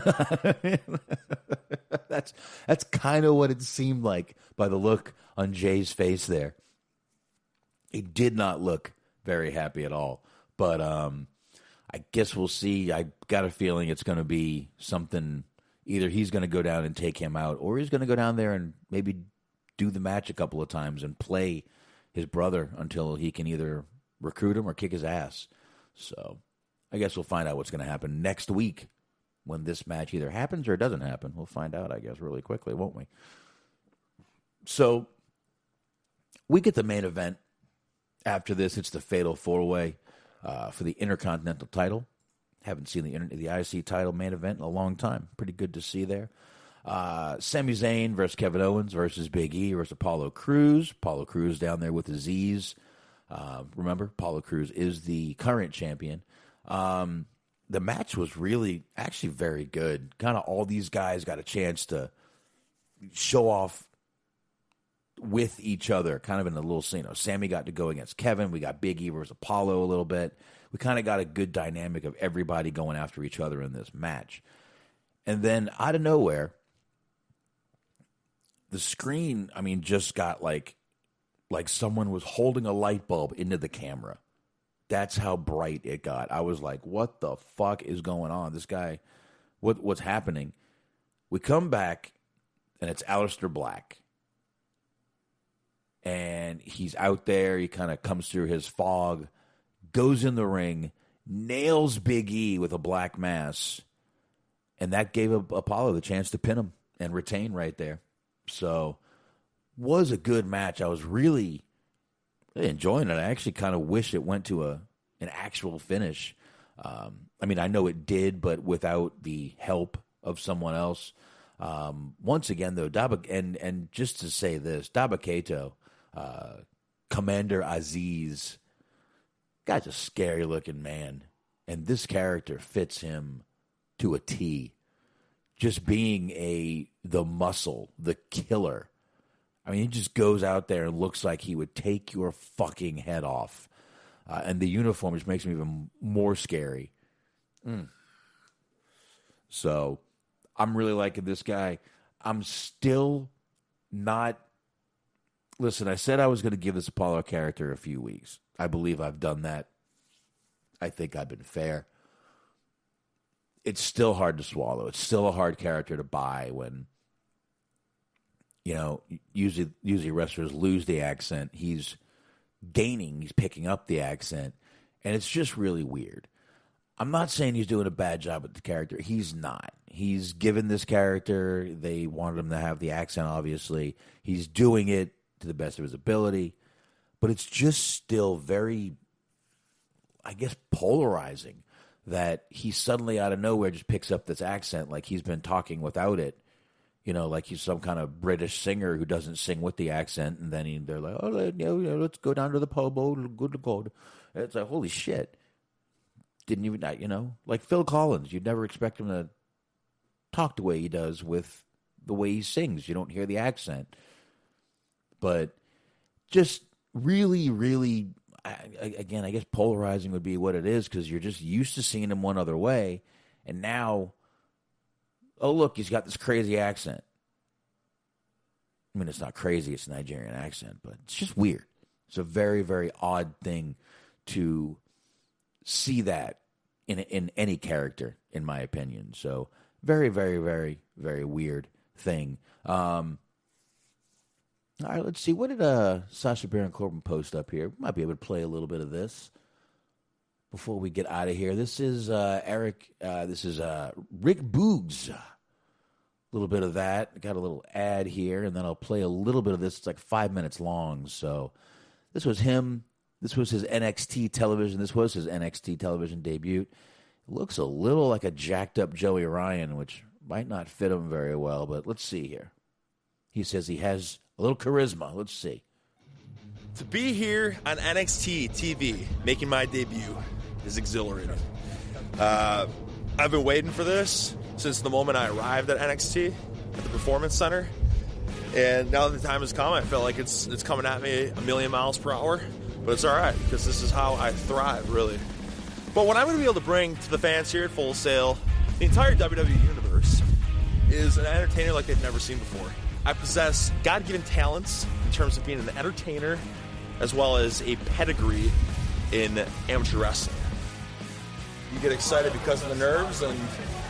kind of what it seemed like by the look on Jay's face there. He did not look very happy at all. But I guess we'll see. I got a feeling it's going to be something. Either he's going to go down and take him out, or he's going to go down there and maybe do the match a couple of times and play his brother until he can either recruit him or kick his ass. So I guess we'll find out what's going to happen next week when this match either happens or it doesn't happen. We'll find out, I guess, really quickly, won't we? So we get the main event. After this, it's the Fatal 4-Way for the Intercontinental title. Haven't seen the IC title main event in a long time. Pretty good to see there. Sami Zayn versus Kevin Owens versus Big E versus Apollo Crews. Apollo Crews down there with the Z's. Remember, Apollo Crews is the current champion. The match was really, actually very good. Kind of all these guys got a chance to show off with each other, kind of in a little scene. Sammy got to go against Kevin. We got Big E versus Apollo a little bit. We kind of got a good dynamic of everybody going after each other in this match. And then out of nowhere, the screen, just got like someone was holding a light bulb into the camera. That's how bright it got. I was like, what the fuck is going on? This guy, what's happening? We come back, and it's Aleister Black. And he's out there. He kind of comes through his fog, goes in the ring, nails Big E with a black mass, and that gave Apollo the chance to pin him and retain right there. So, was a good match. I was really enjoying it. I actually kind of wish it went to an actual finish. I know it did, but without the help of someone else. Once again, though, and just to say this, Dabba-Kato, Commander Aziz, guy's a scary-looking man, and this character fits him to a T. Just being the muscle, the killer. He just goes out there and looks like he would take your fucking head off. And the uniform just makes him even more scary. So, I'm really liking this guy. I'm still not... Listen, I said I was going to give this Apollo character a few weeks. I believe I've done that. I think I've been fair. It's still hard to swallow. It's still a hard character to buy when, usually wrestlers lose the accent. He's picking up the accent, and it's just really weird. I'm not saying he's doing a bad job with the character. He's not. He's given this character, they wanted him to have the accent, obviously. He's doing it to the best of his ability. But it's just still very, I guess, polarizing that he suddenly out of nowhere just picks up this accent like he's been talking without it. Like he's some kind of British singer who doesn't sing with the accent. And then they're like, let's go down to the pub. Good to go. It's like, holy shit. Didn't even, like Phil Collins. You'd never expect him to talk the way he does with the way he sings. You don't hear the accent. But just really, really, again, I guess polarizing would be what it is because you're just used to seeing him one other way. And now, oh, look, he's got this crazy accent. I mean, it's not crazy. It's a Nigerian accent, but it's just weird. It's a very, very odd thing to see that in any character, in my opinion. So very, very, very, very weird thing. All right, let's see. What did Sasha Baron Corbin post up here? Might be able to play a little bit of this before we get out of here. This is Eric. This is Rick Boogs. A little bit of that. Got a little ad here, and then I'll play a little bit of this. It's like 5 minutes long. So this was him. This was his NXT television. This was his NXT television debut. It looks a little like a jacked up Joey Ryan, which might not fit him very well, but let's see here. He says he has a little charisma. Let's see. To be here on NXT TV, making my debut, is exhilarating. I've been waiting for this since the moment I arrived at NXT at the Performance Center. And now that the time has come, I feel like it's coming at me a million miles per hour. But it's all right, because this is how I thrive, really. But what I'm going to be able to bring to the fans here at Full Sail, the entire WWE Universe, is an entertainer like they've never seen before. I possess God-given talents in terms of being an entertainer, as well as a pedigree in amateur wrestling. You get excited because of the nerves, and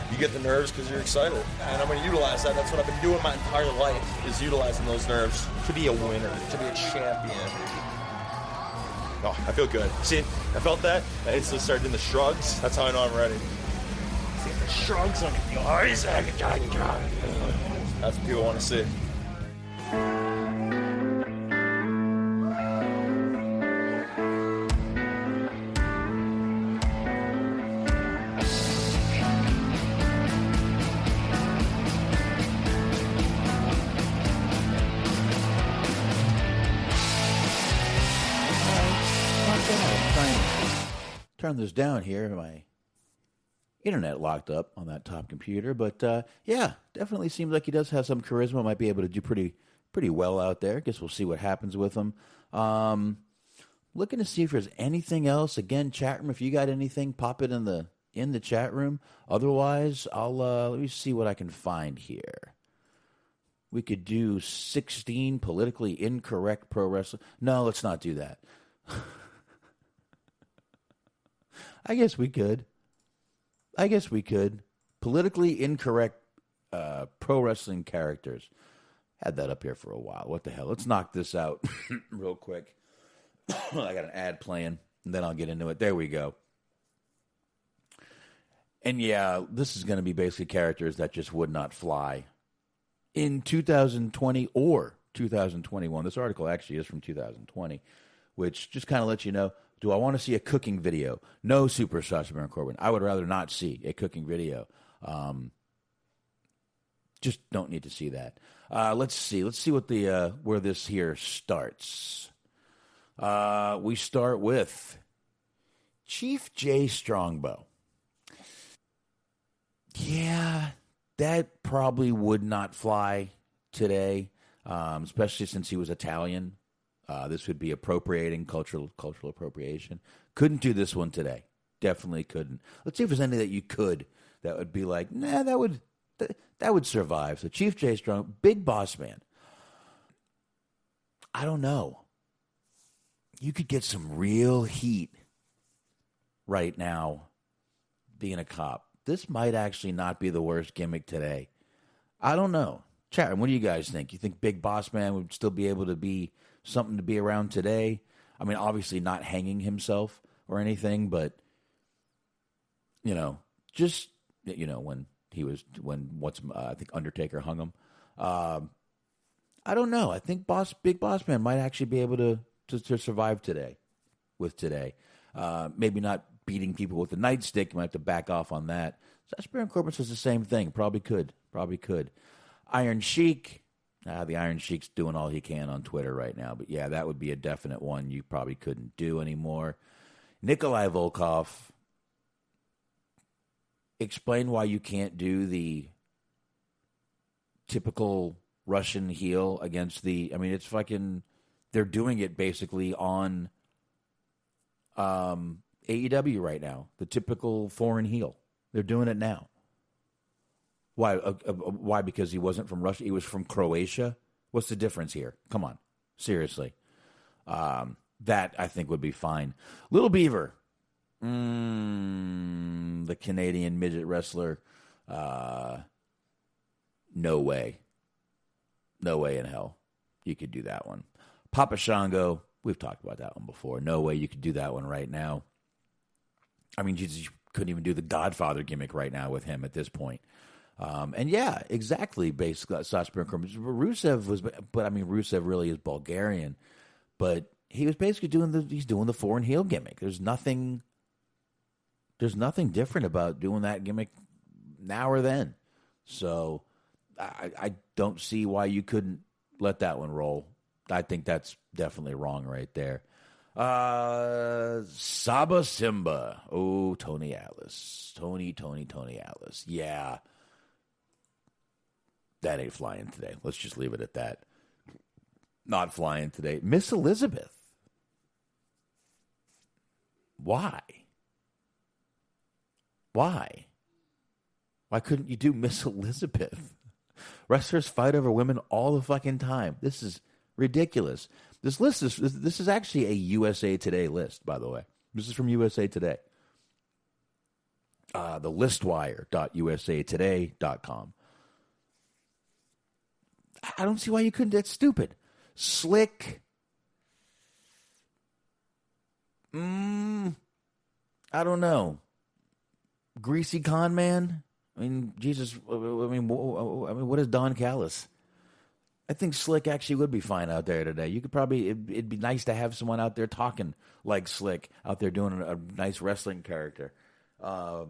you get the nerves because you're excited. And I'm going to utilize that. That's what I've been doing my entire life, is utilizing those nerves to be a winner, to be a champion. Oh, I feel good. See, I felt that. I instantly started doing the shrugs. That's how I know I'm ready. See the shrugs on the eyes. That's what people want to see. Turn this down here. My internet locked up on that top computer, but yeah, definitely seems like he does have some charisma. Might be able to do pretty well out there. Guess we'll see what happens with him. Looking to see if there's anything else. Again, chat room, if you got anything, pop it in the chat room. Otherwise, I'll let me see what I can find here. We could do 16 politically incorrect pro wrestling. No, let's not do that. I guess we could. Politically incorrect pro wrestling characters. Had that up here for a while. What the hell? Let's knock this out real quick. I got an ad playing, and then I'll get into it. There we go. And yeah, this is going to be basically characters that just would not fly in 2020 or 2021. This article actually is from 2020, which just kind of lets you know, do I want to see a cooking video? No, Super Sasha Baron Corbin. I would rather not see a cooking video. Just don't need to see that. Let's see what the where this here starts. We start with Chief Jay Strongbow. Yeah, that probably would not fly today, especially since he was Italian. This would be appropriating cultural appropriation. Couldn't do this one today. Definitely couldn't. Let's see if there's any that you could. That would be like, nah, that would survive. So Chief Jay Strong, Big Boss Man. I don't know. You could get some real heat right now being a cop. This might actually not be the worst gimmick today. I don't know. Chat, what do you guys think? You think Big Boss Man would still be able to be something to be around today? I mean, obviously not hanging himself or anything, but, just, when I think Undertaker hung him. I don't know. I think Big Boss Man might actually be able to survive today. Maybe not beating people with a nightstick. You might have to back off on that. Sasha Baron Corbin says the same thing. Probably could. Iron Sheik. The Iron Sheik's doing all he can on Twitter right now. But yeah, that would be a definite one you probably couldn't do anymore. Nikolai Volkov. Explain why you can't do the typical Russian heel against it's fucking, they're doing it basically on AEW right now. The typical foreign heel. They're doing it now. Why? Why? Because he wasn't from Russia. He was from Croatia. What's the difference here? Come on. Seriously. That, I think, would be fine. Little Beaver. The Canadian midget wrestler. No way. No way in hell you could do that one. Papa Shango. We've talked about that one before. No way you could do that one right now. I mean, Jesus, you couldn't even do the Godfather gimmick right now with him at this point. And yeah, exactly. Basically, Sacha Baron Corbin. Rusev was, but I mean, Rusev really is Bulgarian. But he was basically doing the foreign heel gimmick. There's nothing different about doing that gimmick now or then. So I don't see why you couldn't let that one roll. I think that's definitely wrong right there. Saba Simba. Oh, Tony Atlas. Tony Atlas. Yeah. That ain't flying today. Let's just leave it at that. Not flying today. Miss Elizabeth. Why? Why couldn't you do Miss Elizabeth? Wrestlers fight over women all the fucking time. This is ridiculous. This list this is actually a USA Today list, by the way. This is from USA Today. The listwire.usatoday.com. I don't see why you couldn't. That's stupid. Slick. I don't know. Greasy con man. I mean, Jesus. I mean, what is Don Callis? I think Slick actually would be fine out there today. You could probably. It'd be nice to have someone out there talking like Slick, out there doing a nice wrestling character. I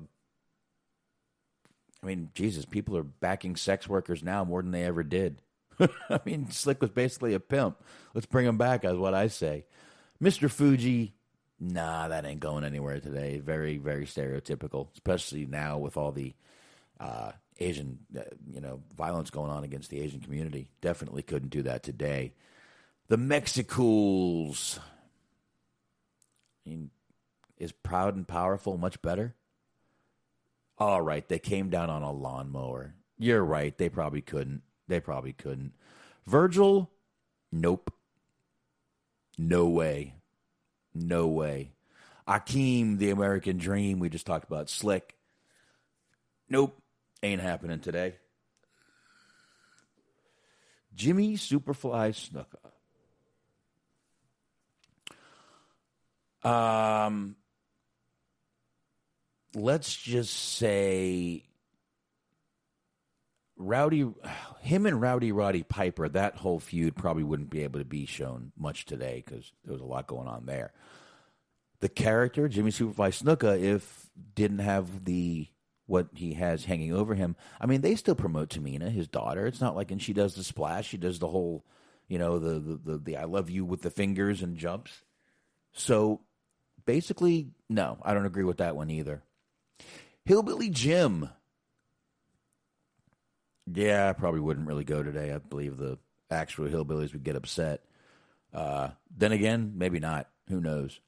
mean, Jesus, people are backing sex workers now more than they ever did. I mean, Slick was basically a pimp. Let's bring him back, is what I say. Mr. Fuji, nah, that ain't going anywhere today. Very, very stereotypical, especially now with all the Asian, violence going on against the Asian community. Definitely couldn't do that today. The Mexicools. I mean, is Proud and Powerful much better? All right, they came down on a lawnmower. You're right, they probably couldn't. Virgil, nope. No way. Akeem, the American Dream, we just talked about. Slick, nope, ain't happening today. Jimmy Superfly Snuka. Let's just say him and Roddy Piper, that whole feud probably wouldn't be able to be shown much today because there was a lot going on there. The character, Jimmy Superfly Snuka, if didn't have what he has hanging over him, I mean, they still promote Tamina, his daughter. It's not like, and she does the splash, she does the whole, the I love you with the fingers and jumps. So basically, no, I don't agree with that one either. Hillbilly Jim. Yeah, I probably wouldn't really go today. I believe the actual hillbillies would get upset. Then again, maybe not. Who knows?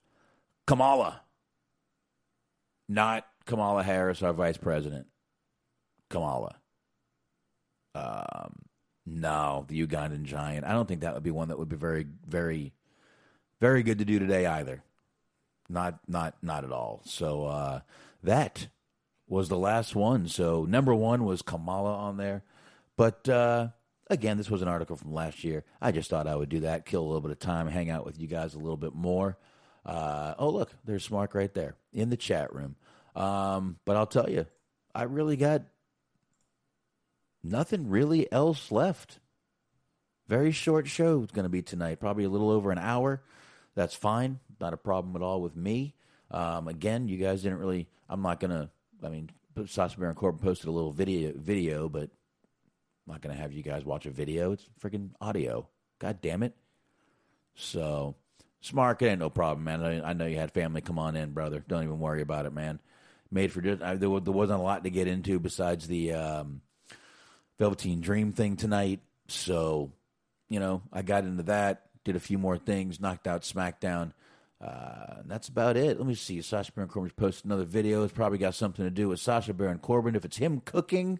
Kamala. Not Kamala Harris, our vice president. Kamala. No, the Ugandan giant. I don't think that would be one that would be very, very, very good to do today either. Not at all. So that was the last one. So number one was Kamala on there. But again, this was an article from last year. I just thought I would do that, kill a little bit of time, hang out with you guys a little bit more. Oh, look, there's Smark right there in the chat room. But I'll tell you, I really got nothing really else left. Very short show it's going to be tonight, probably a little over an hour. That's fine. Not a problem at all with me. Again, you guys didn't really, I'm not going to, Sacha Baron Corbin posted a little video, but I'm not going to have you guys watch a video. It's freaking audio. God damn it. So, Smart, it ain't no problem, man. I know you had family come on in, brother. Don't even worry about it, man. Made for just, there wasn't a lot to get into besides the Velveteen Dream thing tonight. So, I got into that, did a few more things, knocked out SmackDown. That's about it. Let me see. Sacha Baron Corbin's posted another video. It's probably got something to do with Sacha Baron Corbin. If it's him cooking,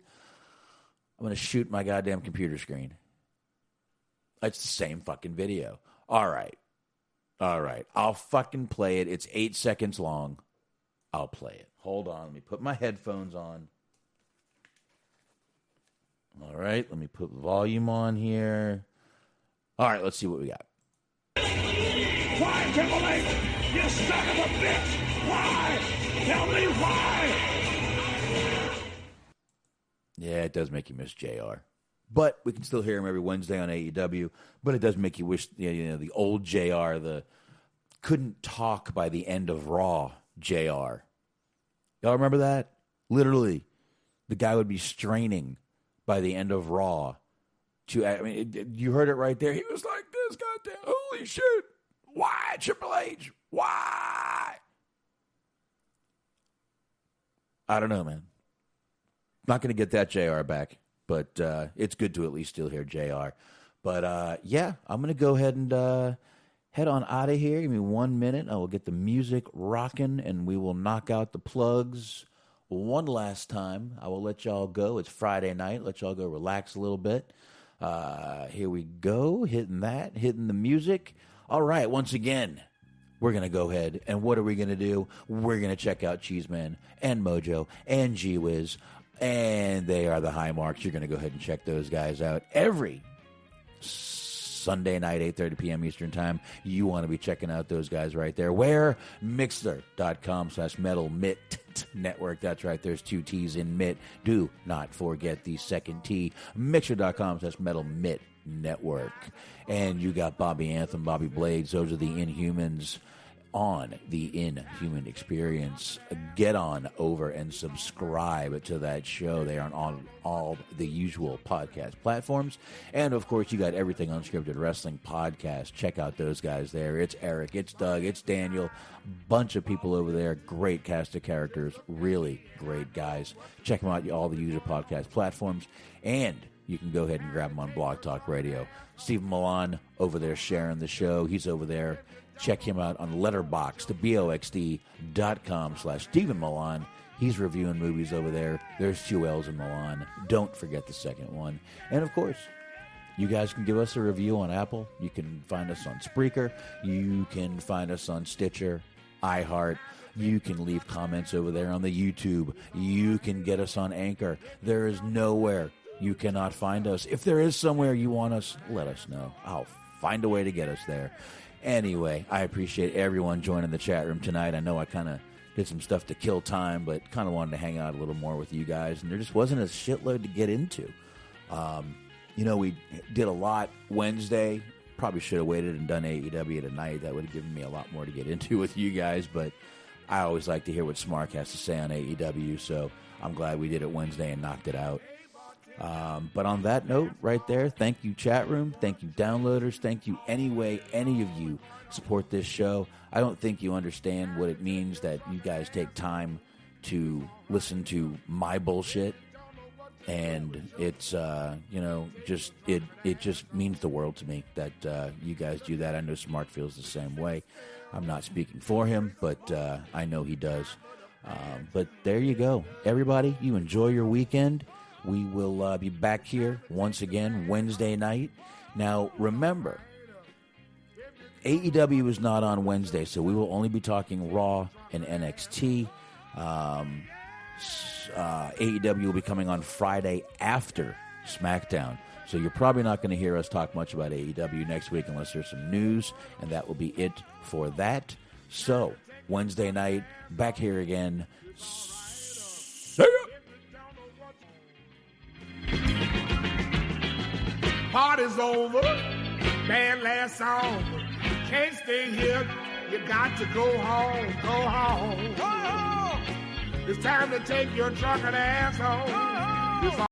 I'm going to shoot my goddamn computer screen. It's the same fucking video. All right. I'll fucking play it. It's 8 seconds long. I'll play it. Hold on. Let me put my headphones on. All right. Let me put volume on here. All right. Let's see what we got. Why, Triple H? You son of a bitch! Why? Tell me why! Yeah, it does make you miss JR. But we can still hear him every Wednesday on AEW. But it does make you wish, the old JR, the couldn't talk by the end of Raw JR. Y'all remember that? Literally, the guy would be straining by the end of Raw. You heard it right there. He was like this, goddamn, holy shit. Why, Triple H? Why? I don't know, man. Not going to get that JR back. But it's good to at least still hear JR. But, I'm going to go ahead and head on out of here. Give me 1 minute. I will get the music rocking, and we will knock out the plugs one last time. I will let y'all go. It's Friday night. Let y'all go relax a little bit. Here we go. Hitting the music. All right, once again, we're going to go ahead, and what are we going to do? We're going to check out Cheeseman and Mojo and G-Wiz. And they are the high marks. You're going to go ahead and check those guys out every Sunday night, 8:30 p.m. Eastern Time. You want to be checking out those guys right there. Where? Mixler.com/Metal Mitt Network. That's right. There's 2 T's in Mitt. Do not forget the second T. Mixler.com/Metal Mitt Network. And you got Bobby Anthem, Bobby Blades. Those are the Inhumans on the Inhuman Experience. Get on over and subscribe to that show. They are on all the usual podcast platforms. And, of course, you got Everything Unscripted Wrestling Podcast. Check out those guys there. It's Eric, it's Doug, it's Daniel. Bunch of people over there. Great cast of characters. Really great guys. Check them out, all the usual podcast platforms. And you can go ahead and grab them on Blog Talk Radio. Stephen Milan over there sharing the show. He's over there. Check him out on Letterboxd, BOXD.com/Stephen Milan. He's reviewing movies over there. There's 2 L's in Milan. Don't forget the second one. And, of course, you guys can give us a review on Apple. You can find us on Spreaker. You can find us on Stitcher, iHeart. You can leave comments over there on the YouTube. You can get us on Anchor. There is nowhere you cannot find us. If there is somewhere you want us, let us know. I'll find a way to get us there. Anyway, I appreciate everyone joining the chat room tonight. I know I kind of did some stuff to kill time, but kind of wanted to hang out a little more with you guys, and there just wasn't a shitload to get into. We did a lot Wednesday. Probably should have waited and done AEW tonight. That would have given me a lot more to get into with you guys, but I always like to hear what Smark has to say on AEW, so I'm glad we did it Wednesday and knocked it out. But on that note right there, thank you, chat room. Thank you, downloaders. Thank you any way any of you support this show. I don't think you understand what it means that you guys take time to listen to my bullshit. And it's, it just means the world to me that you guys do that. I know Smart feels the same way. I'm not speaking for him, but I know he does. But there you go. Everybody, you enjoy your weekend. We will be back here once again Wednesday night. Now, remember, AEW is not on Wednesday, so we will only be talking Raw and NXT. AEW will be coming on Friday after SmackDown. So you're probably not going to hear us talk much about AEW next week unless there's some news, and that will be it for that. So, Wednesday night, back here again. See ya! Party's over, band last song. Can't stay here, you got to go home, go home. Go home. It's time to take your drunken ass home. It's